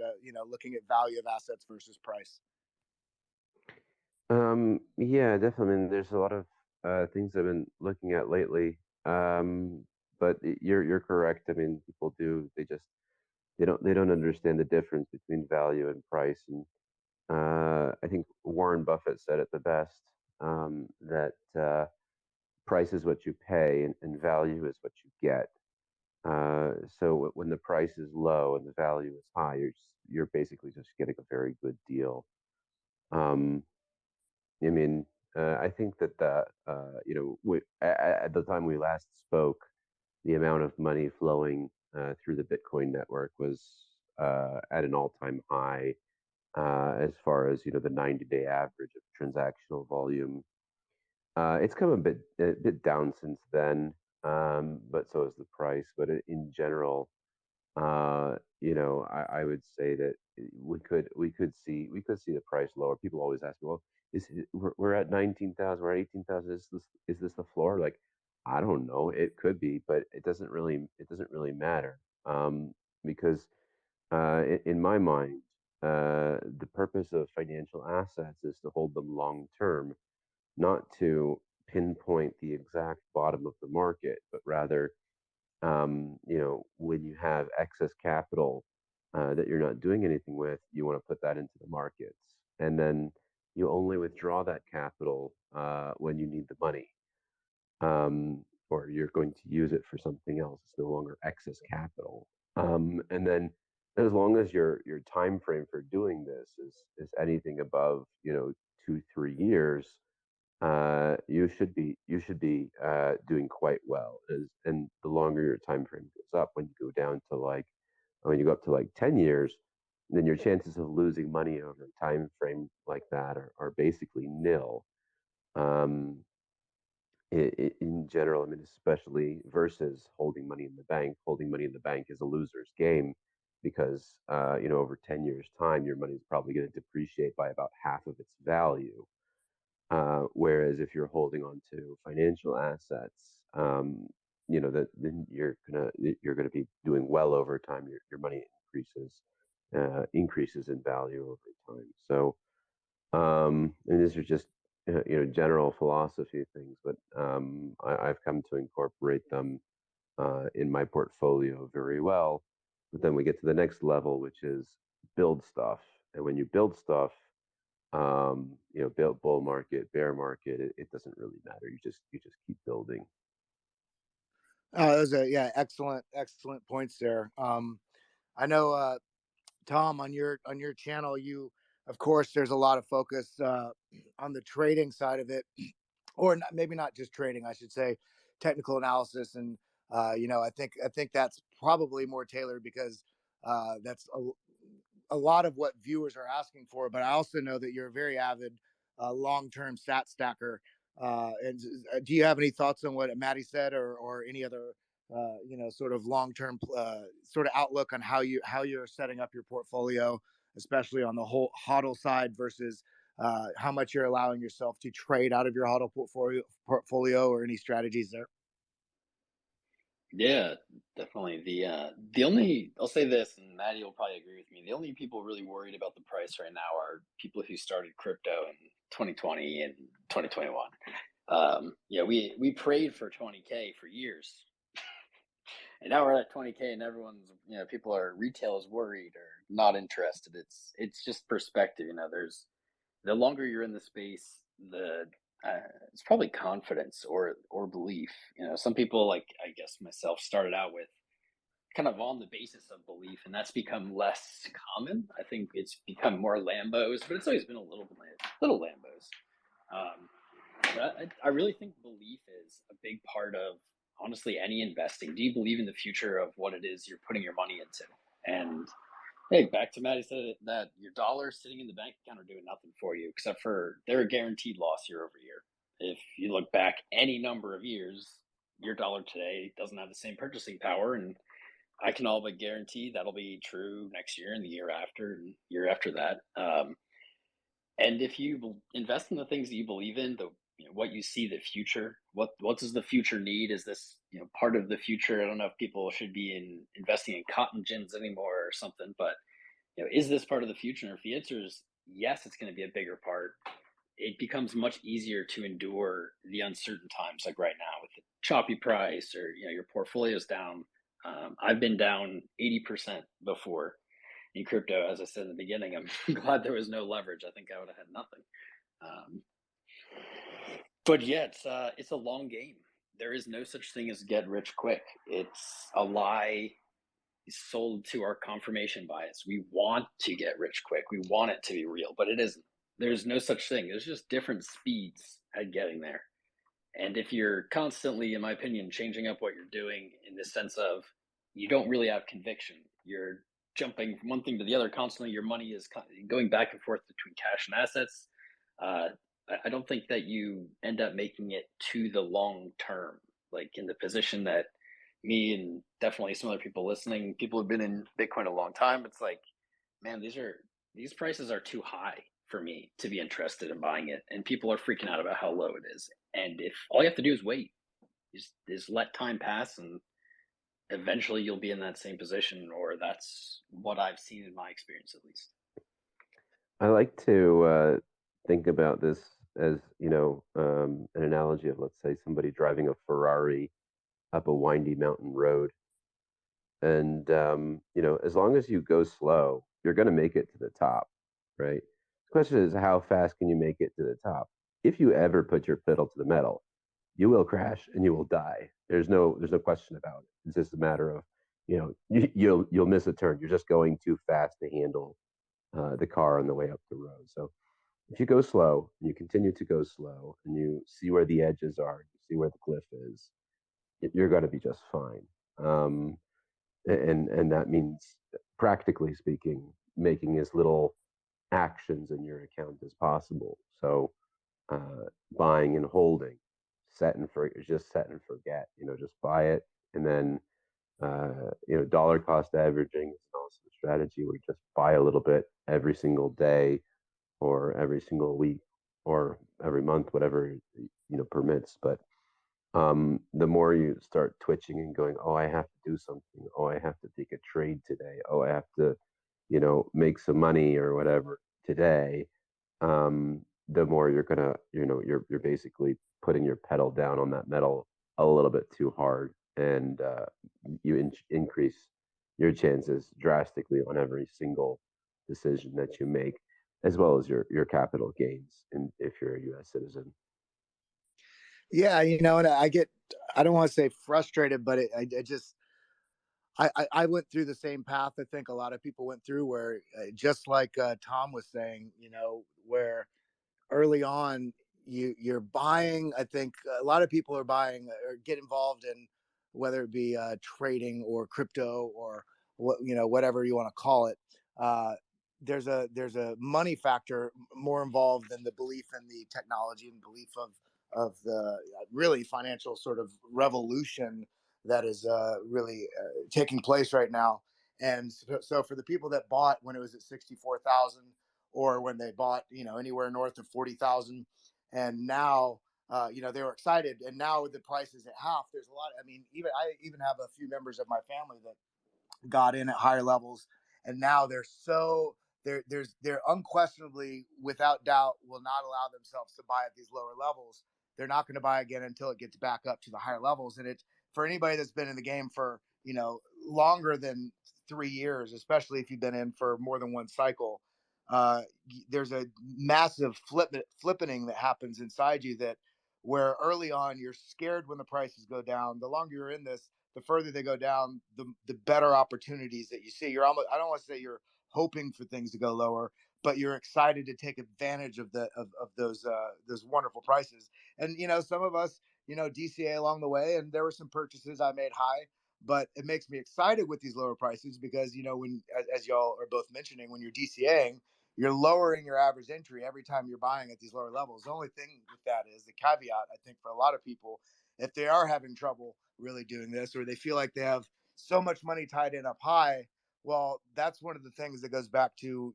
looking at value of assets versus price. Yeah, definitely. I mean, there's a lot of things I've been looking at lately. But you're correct. I mean, people do, they don't understand the difference between value and price. And I think Warren Buffett said it the best, that price is what you pay, and value is what you get. So when the price is low and the value is high, you're basically just getting a very good deal. Um, I mean, I think that at the time we last spoke, the amount of money flowing through the Bitcoin network was at an all-time high as far as the 90-day average of transactional volume. It's come a bit down since then, but so is the price. But in general, I would say that we could see the price lower. People always ask me, well, we're at 19,000, we're at 18,000. Is this the floor? Like, I don't know. It could be, but it doesn't really matter, because in my mind, the purpose of financial assets is to hold them long term, not to pinpoint the exact bottom of the market, but rather when you have excess capital that you're not doing anything with, you want to put that into the markets. And then you only withdraw that capital when you need the money, or you're going to use it for something else. It's no longer excess capital. And then as long as your time frame for doing this is anything above 2-3 years, you should be doing quite well. And the longer your time frame goes up, when you go up to like 10 years, then your chances of losing money over a time frame like that are basically nil. Um, in general, I mean, especially versus holding money in the bank. Holding money in the bank is a loser's game because over 10 years' time, your money is probably going to depreciate by about half of its value. Whereas if you're holding on to financial assets, that then you're gonna be doing well over time. Your money increases in value over time. So, and these are just general philosophy things, but I've come to incorporate them in my portfolio very well. But then we get to the next level, which is build stuff. And when you build stuff, bull market, bear market, it doesn't really matter. You just keep building. Those are, yeah, excellent points there. I know, Tom, on your channel, you, of course, there's a lot of focus on the trading side of it, or not, maybe not just trading, I should say, technical analysis. And I think that's probably more tailored because that's a lot of what viewers are asking for. But I also know that you're a very avid long-term stat stacker. And do you have any thoughts on what Maddie said, or any other sort of long-term sort of outlook on how you're setting up your portfolio, especially on the whole hodl side versus how much you're allowing yourself to trade out of your hodl portfolio, or any strategies there? Yeah, definitely. The only I'll say this, and Maddie will probably agree with me. The only people really worried about the price right now are people who started crypto in 2020 and 2021. Yeah, we prayed for 20K for years, and now we're at 20K, and people are retail is worried or not interested. It's just perspective. There's the longer you're in the space, the it's probably confidence or belief. Some people, like I guess myself, started out with kind of on the basis of belief, and that's become less common. I think it's become more Lambos, but it's always been a little Lambos. But I really think belief is a big part of honestly any investing. Do you believe in the future of what it is you're putting your money into? And hey, back to Maddie said that your dollars sitting in the bank account are doing nothing for you except for they're a guaranteed loss year over year. If you look back any number of years, your dollar today doesn't have the same purchasing power, and I can all but guarantee that'll be true next year and the year after and year after that. And if you invest in the things that you believe in, what you see the future, what does the future need? Is this part of the future? I don't know if people should be investing in cotton gins anymore or something, but is this part of the future? And if the answer is yes, it's going to be a bigger part. It becomes much easier to endure the uncertain times, like right now with the choppy price, or your portfolio's down. I've been down 80% before in crypto. As I said in the beginning, I'm glad there was no leverage. I think I would have had nothing. Um, but yeah, it's a long game. There is no such thing as get rich quick. It's a lie sold to our confirmation bias. We want to get rich quick. We want it to be real, but it isn't. there's no such thing. There's just different speeds at getting there. And if you're constantly, in my opinion, changing up what you're doing in the sense of you don't really have conviction, you're jumping from one thing to the other constantly, your money is going back and forth between cash and assets. Uh, I don't think that you end up making it to the long term, like in the position that me and definitely some other people listening, people who've been in Bitcoin a long time. It's like, man, these prices are too high for me to be interested in buying it, and people are freaking out about how low it is. And if all you have to do is wait, just let time pass, and eventually you'll be in that same position, or that's what I've seen in my experience, at least. I like to think about this as, an analogy of, let's say, somebody driving a Ferrari up a windy mountain road. And, as long as you go slow, you're going to make it to the top, right? The question is, how fast can you make it to the top? If you ever put your pedal to the metal, you will crash and you will die. There's no question about it. It's just a matter of, you'll miss a turn. You're just going too fast to handle the car on the way up the road. So if you go slow, and you continue to go slow, and you see where the edges are, you see where the cliff is, you're going to be just fine. And that means, practically speaking, making as little actions in your account as possible. So buying and holding, just set and forget. Just buy it, and then dollar cost averaging is also a strategy where you just buy a little bit every single day, or every single week, or every month, whatever permits. But the more you start twitching and going, oh, I have to do something. Oh, I have to take a trade today. Oh, I have to, make some money or whatever today. The more you're gonna, you're basically putting your pedal down on that metal a little bit too hard, and you increase your chances drastically on every single decision that you make, as well as your capital gains, and if you're a U.S. citizen. Yeah, and I don't want to say frustrated, but I went through the same path I think a lot of people went through, where just like Tom was saying, where early on you're buying. I think a lot of people are buying or get involved in, whether it be trading or crypto or whatever you want to call it. uh, there's a money factor more involved than the belief in the technology and belief of the really financial sort of revolution that is really taking place right now. And so for the people that bought when it was at 64,000, or when they bought, anywhere north of 40,000, and now, they were excited, and now the price is at half. There's a lot. I mean, I even have a few members of my family that got in at higher levels, and now they're unquestionably, without doubt, will not allow themselves to buy at these lower levels. They're not going to buy again until it gets back up to the higher levels. And it's for anybody that's been in the game for longer than 3 years, especially if you've been in for more than one cycle. There's a massive flippening that happens inside you, that where early on you're scared when the prices go down. The longer you're in this, the further they go down, the better opportunities that you see. You're almost, I don't want to say you're hoping for things to go lower, but you're excited to take advantage of those wonderful prices. And some of us, DCA along the way, and there were some purchases I made high, but it makes me excited with these lower prices because when, as y'all are both mentioning, when you're DCAing, you're lowering your average entry every time you're buying at these lower levels. The only thing with that is the caveat, I think, for a lot of people, if they are having trouble really doing this, or they feel like they have so much money tied in up high, well, that's one of the things that goes back to,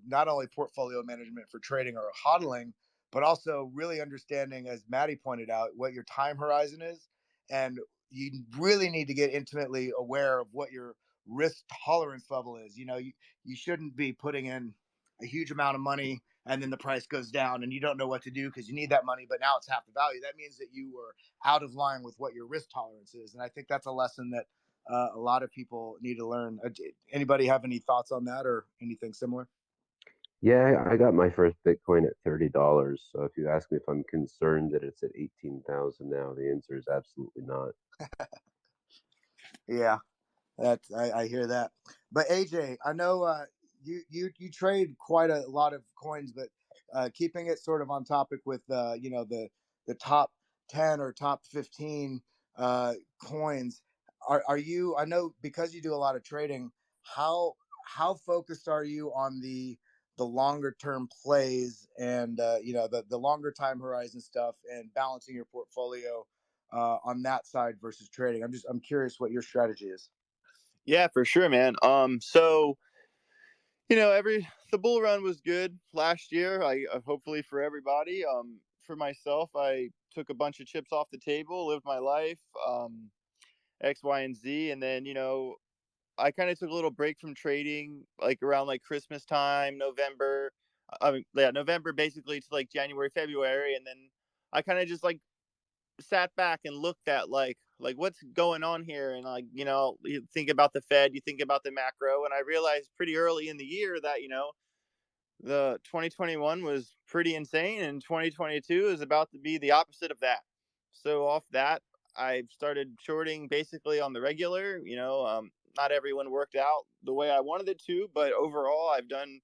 not only portfolio management for trading or hodling, but also really understanding, as Maddie pointed out, what your time horizon is. And you really need to get intimately aware of what your risk tolerance level is. You shouldn't be putting in a huge amount of money, and then the price goes down and you don't know what to do because you need that money, but now it's half the value. That means that you are out of line with what your risk tolerance is. And I think that's a lesson that a lot of people need to learn. Anybody have any thoughts on that or anything similar? Yeah, I got my first Bitcoin at $30. So if you ask me if I'm concerned that it's at 18,000 now, the answer is absolutely not. Yeah, I hear that. But AJ, I know you trade quite a lot of coins, but keeping it sort of on topic with the top 10 or top 15 coins. Are you? I know because you do a lot of trading. How how focused are you on the longer term plays and the longer time horizon stuff and balancing your portfolio on that side versus trading? I'm curious what your strategy is. Yeah, for sure, man. So the bull run was good last year. I hopefully for everybody. For myself, I took a bunch of chips off the table, lived my life, X, Y, and Z, and then I kind of took a little break from trading, like around like Christmas time, November. I mean, yeah, November basically to like January, February, and then I kind of just like sat back and looked at like what's going on here, and like you think about the Fed, you think about the macro, and I realized pretty early in the year that the 2021 was pretty insane, and 2022 is about to be the opposite of that. So off that, I started shorting basically on the regular. Not everyone worked out the way I wanted it to, but overall, I've done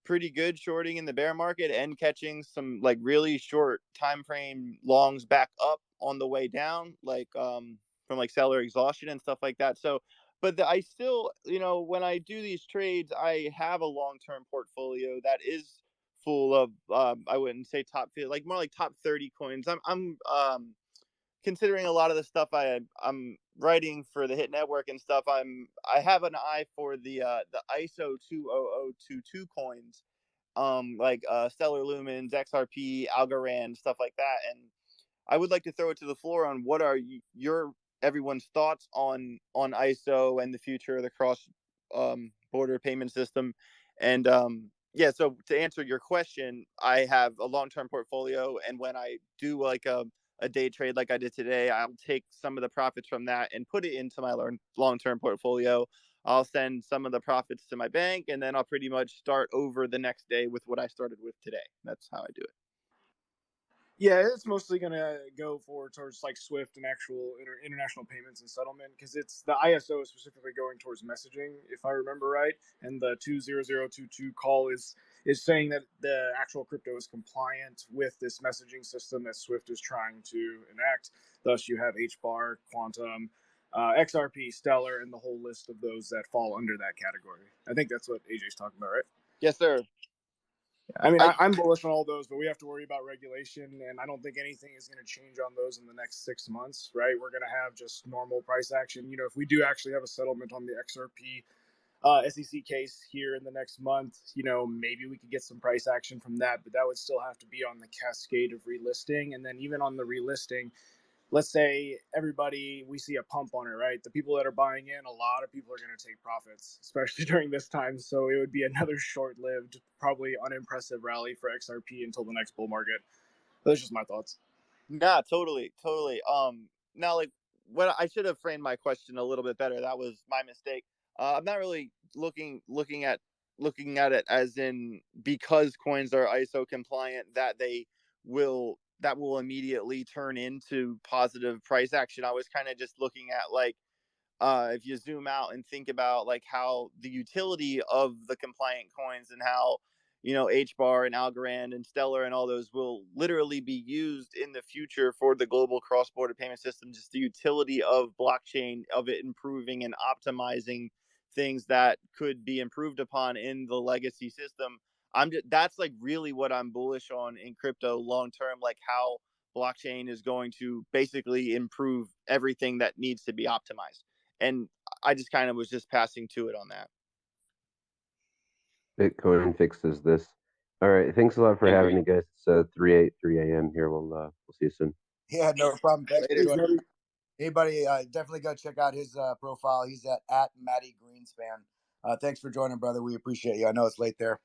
pretty good shorting in the bear market and catching some like really short time frame longs back up on the way down, like from like seller exhaustion and stuff like that. So but I still, when I do these trades, I have a long-term portfolio that is full of I wouldn't say top 50, like more like top 30 coins. I'm considering a lot of the stuff I'm writing for the Hit Network and stuff. I have an eye for the ISO 20022 coins, like Stellar Lumens, XRP, Algorand, stuff like that. And I would like to throw it to the floor on what are your everyone's thoughts on ISO and the future of the cross border payment system. And yeah, so to answer your question, I have a long-term portfolio, and when I do like a day trade like I did today, I'll take some of the profits from that and put it into my long-term portfolio. I'll send some of the profits to my bank, and then I'll pretty much start over the next day with what I started with today. That's how I do it. Yeah, it's mostly gonna go towards like Swift and actual international payments and settlement, because it's the ISO is specifically going towards messaging, if I remember right, and the 20022 call is saying that the actual crypto is compliant with this messaging system that Swift is trying to enact. Thus, you have HBAR, Quantum, XRP, Stellar, and the whole list of those that fall under that category. I think that's what AJ's talking about, right? Yes, sir. I mean, I'm bullish on all those, but we have to worry about regulation, and I don't think anything is going to change on those in the next 6 months, right? We're going to have just normal price action. If we do actually have a settlement on the XRP SEC case here in the next month, maybe we could get some price action from that, but that would still have to be on the cascade of relisting. And then even on the relisting, let's say we see a pump on it, right? The people that are buying in, a lot of people are going to take profits, especially during this time. So it would be another short-lived, probably unimpressive rally for XRP until the next bull market. Those are just my thoughts. Nah, totally, totally. Now, like, what I should have framed my question a little bit better. That was my mistake. I'm not really looking at it as in because coins are ISO compliant that will immediately turn into positive price action. I was kind of just looking at like if you zoom out and think about like how the utility of the compliant coins and how HBAR and Algorand and Stellar and all those will literally be used in the future for the global cross-border payment system. Just the utility of blockchain, of it improving and optimizing things that could be improved upon in the legacy system. That's like really what I'm bullish on in crypto long term, like how blockchain is going to basically improve everything that needs to be optimized. And I just kind of was just passing to it on that. Bitcoin fixes this. All right. Thanks a lot for having me, guys. It's 3 a.m. here. We'll see you soon. Yeah, no problem. Thanks for Later. joining. Anybody, definitely go check out his profile. He's at Matty Greenspan. Thanks for joining, brother. We appreciate you. I know it's late there.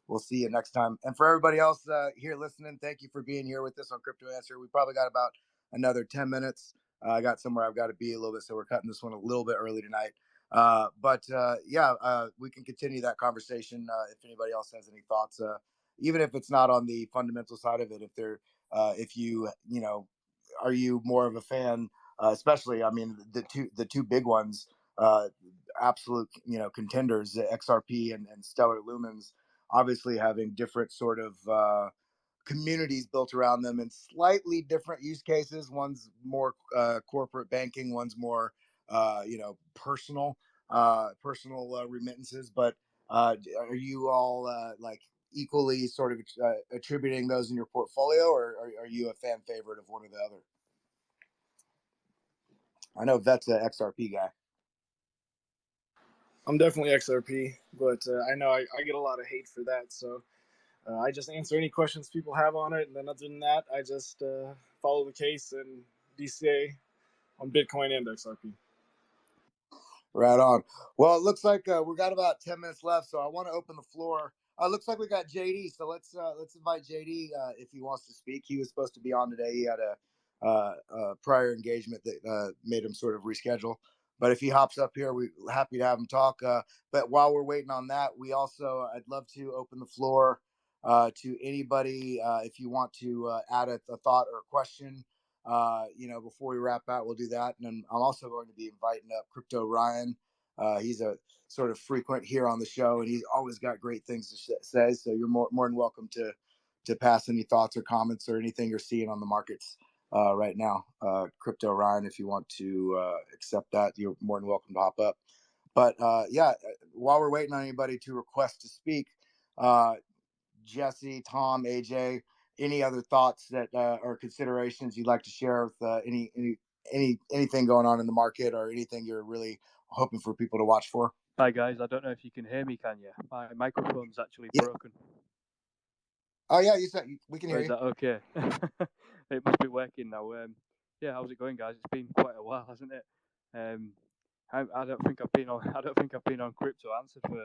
We'll see you next time. And for everybody else here listening, thank you for being here with us on Crypto Answer. We probably got about another 10 minutes. I got somewhere I've got to be a little bit, so we're cutting this one a little bit early tonight. But we can continue that conversation if anybody else has any thoughts, even if it's not on the fundamental side of it. If are you more of a fan? Especially, I mean, the two big ones, absolute contenders, XRP and Stellar Lumens, obviously having different sort of communities built around them, and slightly different use cases. One's more corporate banking, one's more personal remittances. But are you all like equally sort of attributing those in your portfolio, or are you a fan favorite of one or the other? I know Vet's an XRP guy. I'm definitely XRP, but I know I get a lot of hate for that. So I just answer any questions people have on it, and then other than that, I just follow the case and DCA on Bitcoin and XRP. Right on. Well, it looks like we got about 10 minutes left, so I want to open the floor. Looks like we got JD, so let's invite JD if he wants to speak. He was supposed to be on today. He had a prior engagement that made him sort of reschedule. But if he hops up here, we're happy to have him talk. But while we're waiting on that, I'd love to open the floor to anybody if you want to add a thought or a question. Before we wrap out, we'll do that. And then I'm also going to be inviting up Crypto Ryan. He's a sort of frequent here on the show, and he's always got great things to say. So you're more than welcome to pass any thoughts or comments or anything you're seeing on the markets right now. Crypto Ryan, if you want to accept that, you're more than welcome to hop up. But while we're waiting on anybody to request to speak, Jesse, Tom, AJ, any other thoughts that or considerations you'd like to share with anything going on in the market, or anything you're really hoping for people to watch for? Hi guys, I don't know if you can hear me, can you? My microphone's actually broken. Oh yeah, you said we can hear you. Is that okay? It must be working now. How's it going, guys? It's been quite a while, hasn't it? I don't think I've been on. I don't think I've been on Crypto Answer for.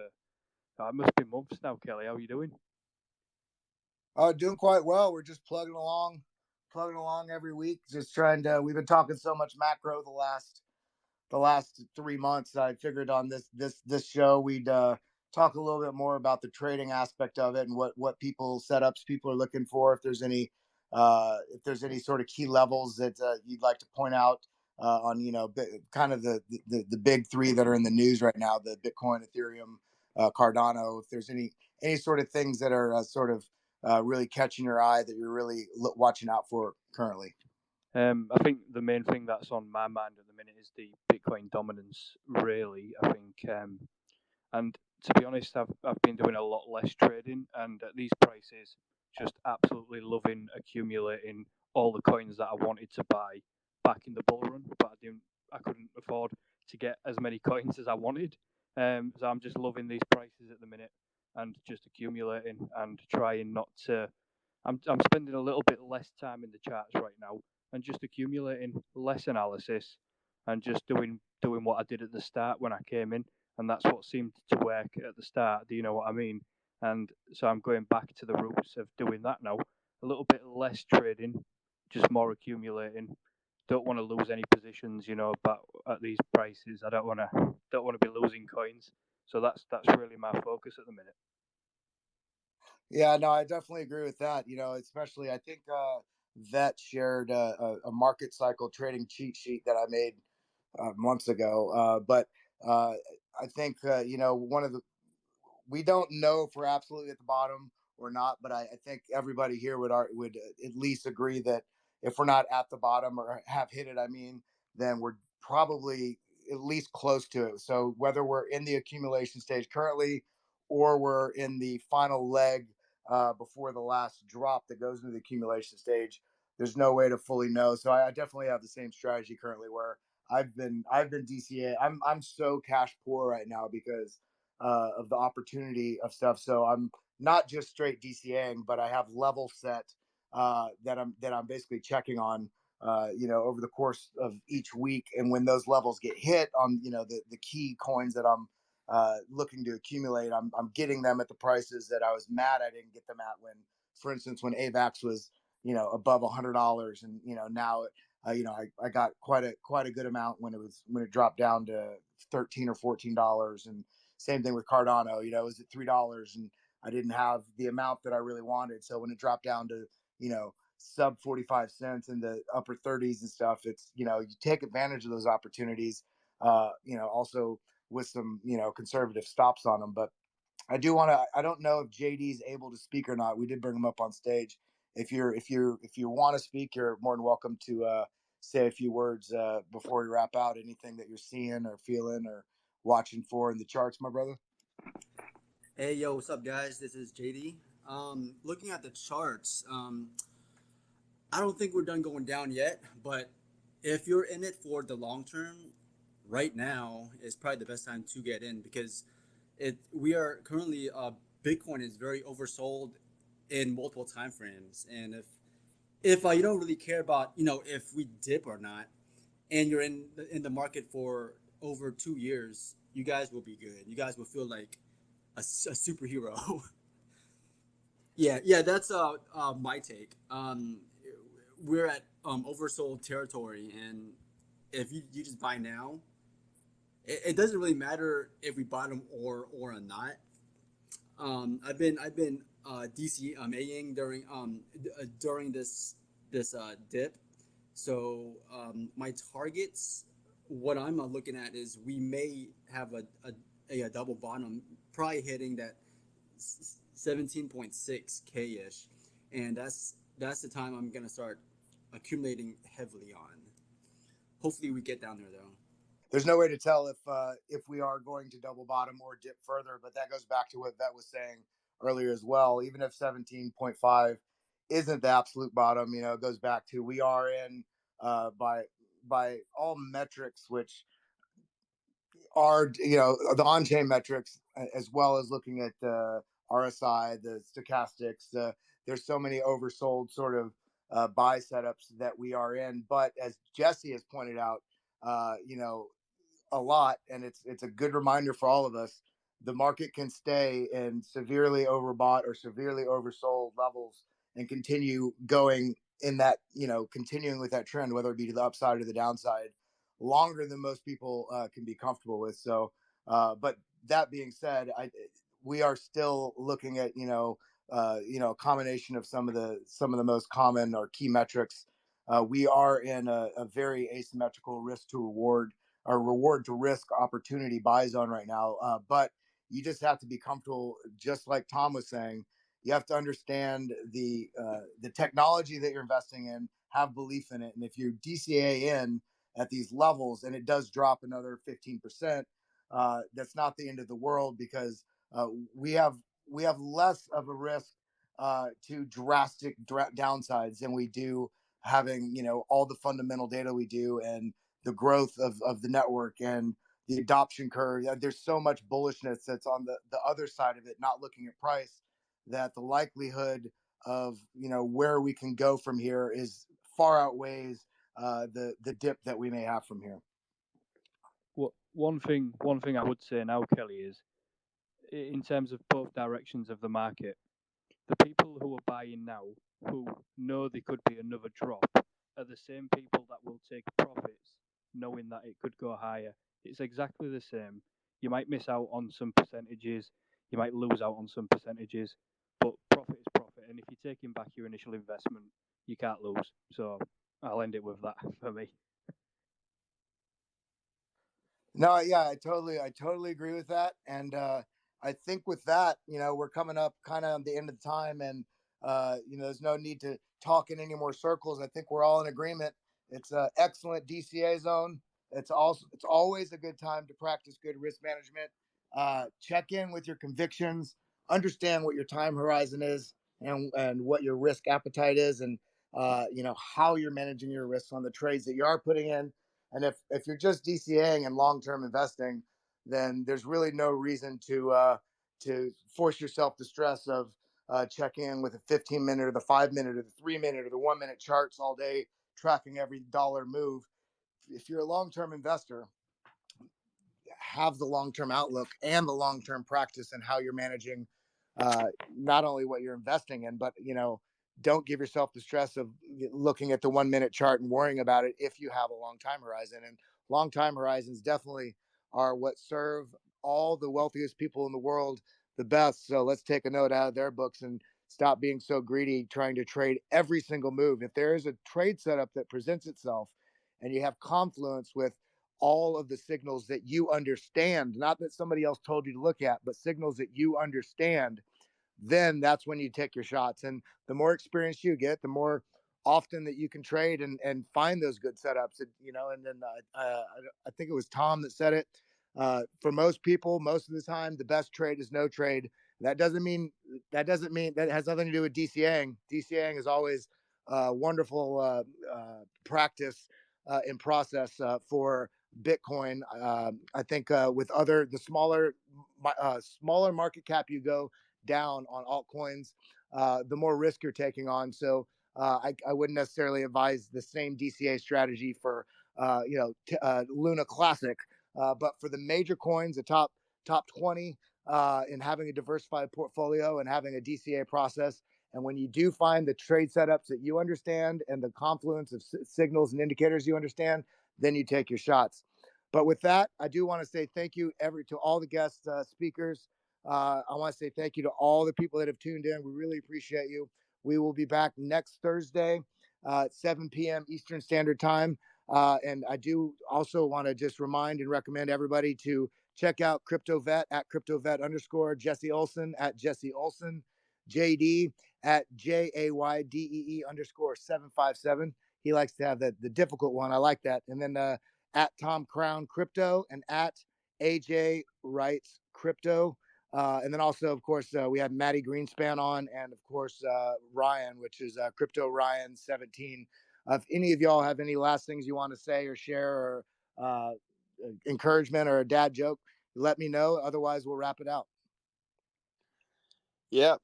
It must be months now, Kelly. How are you doing? Doing quite well. We're just plugging along every week. Just trying to. We've been talking so much macro the last 3 months. I figured on this show we'd talk a little bit more about the trading aspect of it and what setups people are looking for. If there's any sort of key levels that you'd like to point out on kind of the big three that are in the news right now: the Bitcoin, Ethereum, Cardano. If there's any sort of things that are really catching your eye that you're really watching out for currently. I think the main thing that's on my mind at the minute is the Bitcoin dominance. Really, I think, and to be honest, I've been doing a lot less trading, and at these prices, just absolutely loving accumulating all the coins that I wanted to buy back in the bull run, but I couldn't afford to get as many coins as I wanted. So I'm just loving these prices at the minute and just accumulating and trying not to. I'm spending a little bit less time in the charts right now and just accumulating less analysis and just doing what I did at the start when I came in, and that's what seemed to work at the start. Do you know what I mean? And so I'm going back to the roots of doing that now. A little bit less trading, just more accumulating. Don't want to lose any positions, but at these prices, I don't want to be losing coins. So that's really my focus at the minute. Yeah, no, I definitely agree with that. Especially I think Vet shared a market cycle trading cheat sheet that I made months ago. But I think one of the we don't know if we're absolutely at the bottom or not, but I think everybody here would at least agree that if we're not at the bottom or have hit it, then we're probably at least close to it. So whether we're in the accumulation stage currently or we're in the final leg before the last drop that goes into the accumulation stage, there's no way to fully know. So I definitely have the same strategy currently where I've been DCA. I'm so cash poor right now because of the opportunity of stuff. So I'm not just straight DCAing, but I have level set that I'm basically checking on, over the course of each week. And when those levels get hit on, the key coins that I'm looking to accumulate, I'm getting them at the prices that I was mad I didn't get them at when, for instance, when AVAX was, above $100, and now I got quite a good amount when it dropped down to $13 or $14. And same thing with Cardano. It was at $3, and I didn't have the amount that I really wanted. So when it dropped down to sub 45 cents in the upper 30s and stuff, it's you take advantage of those opportunities. Also with some conservative stops on them. But I don't know if JD is able to speak or not. We did bring him up on stage. if you want to speak, you're more than welcome to say a few words before we wrap out. Anything that you're seeing or feeling or watching for in the charts, my brother. Hey, yo, what's up, guys? This is JD. Looking at the charts, I don't think we're done going down yet, but if you're in it for the long term, right now is probably the best time to get in because we are currently Bitcoin is very oversold in multiple time frames, and if you don't really care about if we dip or not, and you're in the market for over 2 years, you guys will be good. You guys will feel like a superhero. Yeah, that's my take. We're at oversold territory, and if you just buy now, it doesn't really matter if we bottom or not. I've been DCAing during this dip, so my targets, what I'm looking at is we may have a double bottom, probably hitting that 17.6K ish, and that's the time I'm gonna start accumulating heavily on. Hopefully, we get down there though. There's no way to tell if we are going to double bottom or dip further, but that goes back to what Vet was saying earlier as well. Even if 17.5 isn't the absolute bottom, it goes back to we are in by all metrics, which are the on-chain metrics, as well as looking at the RSI, the stochastics. There's so many oversold sort of buy setups that we are in. But as Jesse has pointed out, a lot, and it's a good reminder for all of us. The market can stay in severely overbought or severely oversold levels and continue going in that, continuing with that trend, whether it be to the upside or the downside, longer than most people can be comfortable with. So, but that being said, we are still looking at a combination of some of the most common or key metrics. We are in a very asymmetrical risk to reward or reward to risk opportunity buy zone right now. But you just have to be comfortable, just like Tom was saying. You have to understand the technology that you're investing in, have belief in it, and if you DCA in at these levels and it does drop another 15%, that's not the end of the world, because we have less of a risk to drastic downsides than we do having all the fundamental data we do, and the growth of the network and the adoption curve. There's so much bullishness that's on the other side of it, not looking at price, that the likelihood of where we can go from here is far outweighs the dip that we may have from here. Well, one thing I would say now, Kelly, is in terms of both directions of the market, the people who are buying now, who know there could be another drop, are the same people that will take profits knowing that it could go higher. It's exactly the same. You might miss out on some percentages, you might lose out on some percentages, but profit is profit. And if you're taking back your initial investment, you can't lose. So I'll end it with that for me. No, yeah, I totally agree with that. And I think with that, we're coming up kind of on the end of the time, and there's no need to talk in any more circles. I think we're all in agreement. It's an excellent DCA zone. It's always a good time to practice good risk management. Check in with your convictions, understand what your time horizon is, and what your risk appetite is, and how you're managing your risks on the trades that you are putting in. And if you're just DCAing and long-term investing, then there's really no reason to force yourself the stress of checking in with a 15-minute or the 5-minute or the 3-minute or the 1-minute charts all day, tracking every dollar move. If you're a long-term investor, have the long-term outlook and the long-term practice and how you're managing not only what you're investing in, but don't give yourself the stress of looking at the 1-minute chart and worrying about it if you have a long time horizon. And long time horizons definitely are what serve all the wealthiest people in the world the best. So let's take a note out of their books and stop being so greedy, trying to trade every single move. If there is a trade setup that presents itself and you have confluence with all of the signals that you understand, not that somebody else told you to look at, but signals that you understand, then that's when you take your shots. And the more experience you get, the more often that you can trade and find those good setups. And then I think it was Tom that said it. For most people, most of the time, the best trade is no trade. That doesn't mean that has nothing to do with DCAing. DCAing is always wonderful practice in process for Bitcoin. I think with the smaller market cap you go down on altcoins, the more risk you're taking on. So I wouldn't necessarily advise the same DCA strategy for Luna Classic, but for the major coins, the top 20, in having a diversified portfolio and having a DCA process. And when you do find the trade setups that you understand and the confluence of signals and indicators you understand, then you take your shots. But with that, I do want to say thank you to all the guest speakers. I want to say thank you to all the people that have tuned in. We really appreciate you. We will be back next Thursday at 7 p.m. Eastern Standard Time. And I do also want to just remind and recommend everybody to check out CryptoVet at CryptoVet_, Jesse Olson at Jesse Olson, JD at JAYDEE_757. He likes to have the difficult one. I like that. And then at Tom Crown Crypto and at AJ Wrights Crypto. And then also, of course, we have Maddie Greenspan on, and of course, Ryan, which is Crypto Ryan 17. If any of y'all have any last things you want to say or share, or encouragement or a dad joke, let me know. Otherwise, we'll wrap it out. Yeah,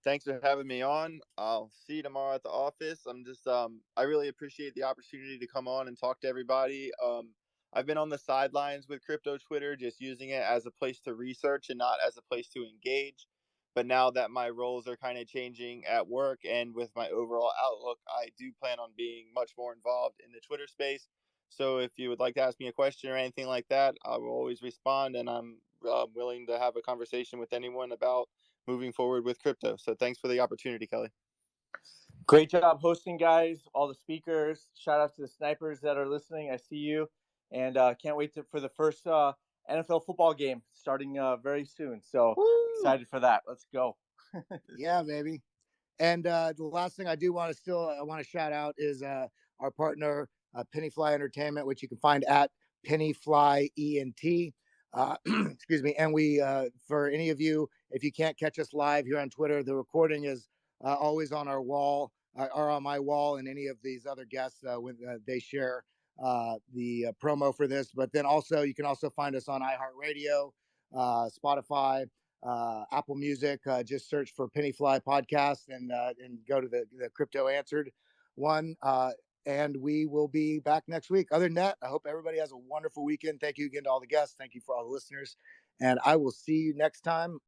thanks for having me on. I'll see you tomorrow at the office. I really appreciate the opportunity to come on and talk to everybody. I've been on the sidelines with crypto Twitter, just using it as a place to research and not as a place to engage. But now that my roles are kind of changing at work and with my overall outlook, I do plan on being much more involved in the Twitter space. So if you would like to ask me a question or anything like that, I will always respond, and I'm willing to have a conversation with anyone about moving forward with crypto. So thanks for the opportunity, Kelly. Great job hosting, guys. All the speakers. Shout out to the snipers that are listening. I see you, and can't wait for the first NFL football game starting very soon. So excited for that. Let's go. Yeah, baby. And the last thing I want to shout out is our partner, PennyFly Entertainment, which you can find at PennyFly ENT. Excuse me. And we, for any of you, if you can't catch us live here on Twitter, the recording is always on our wall, or on my wall, and any of these other guests when they share the promo for this. But then also, you can also find us on iHeartRadio, Spotify, Apple Music. Just search for PennyFly Podcast and go to the Crypto Answered one. And we will be back next week. Other than that, I hope everybody has a wonderful weekend. Thank you again to all the guests. Thank you for all the listeners. And I will see you next time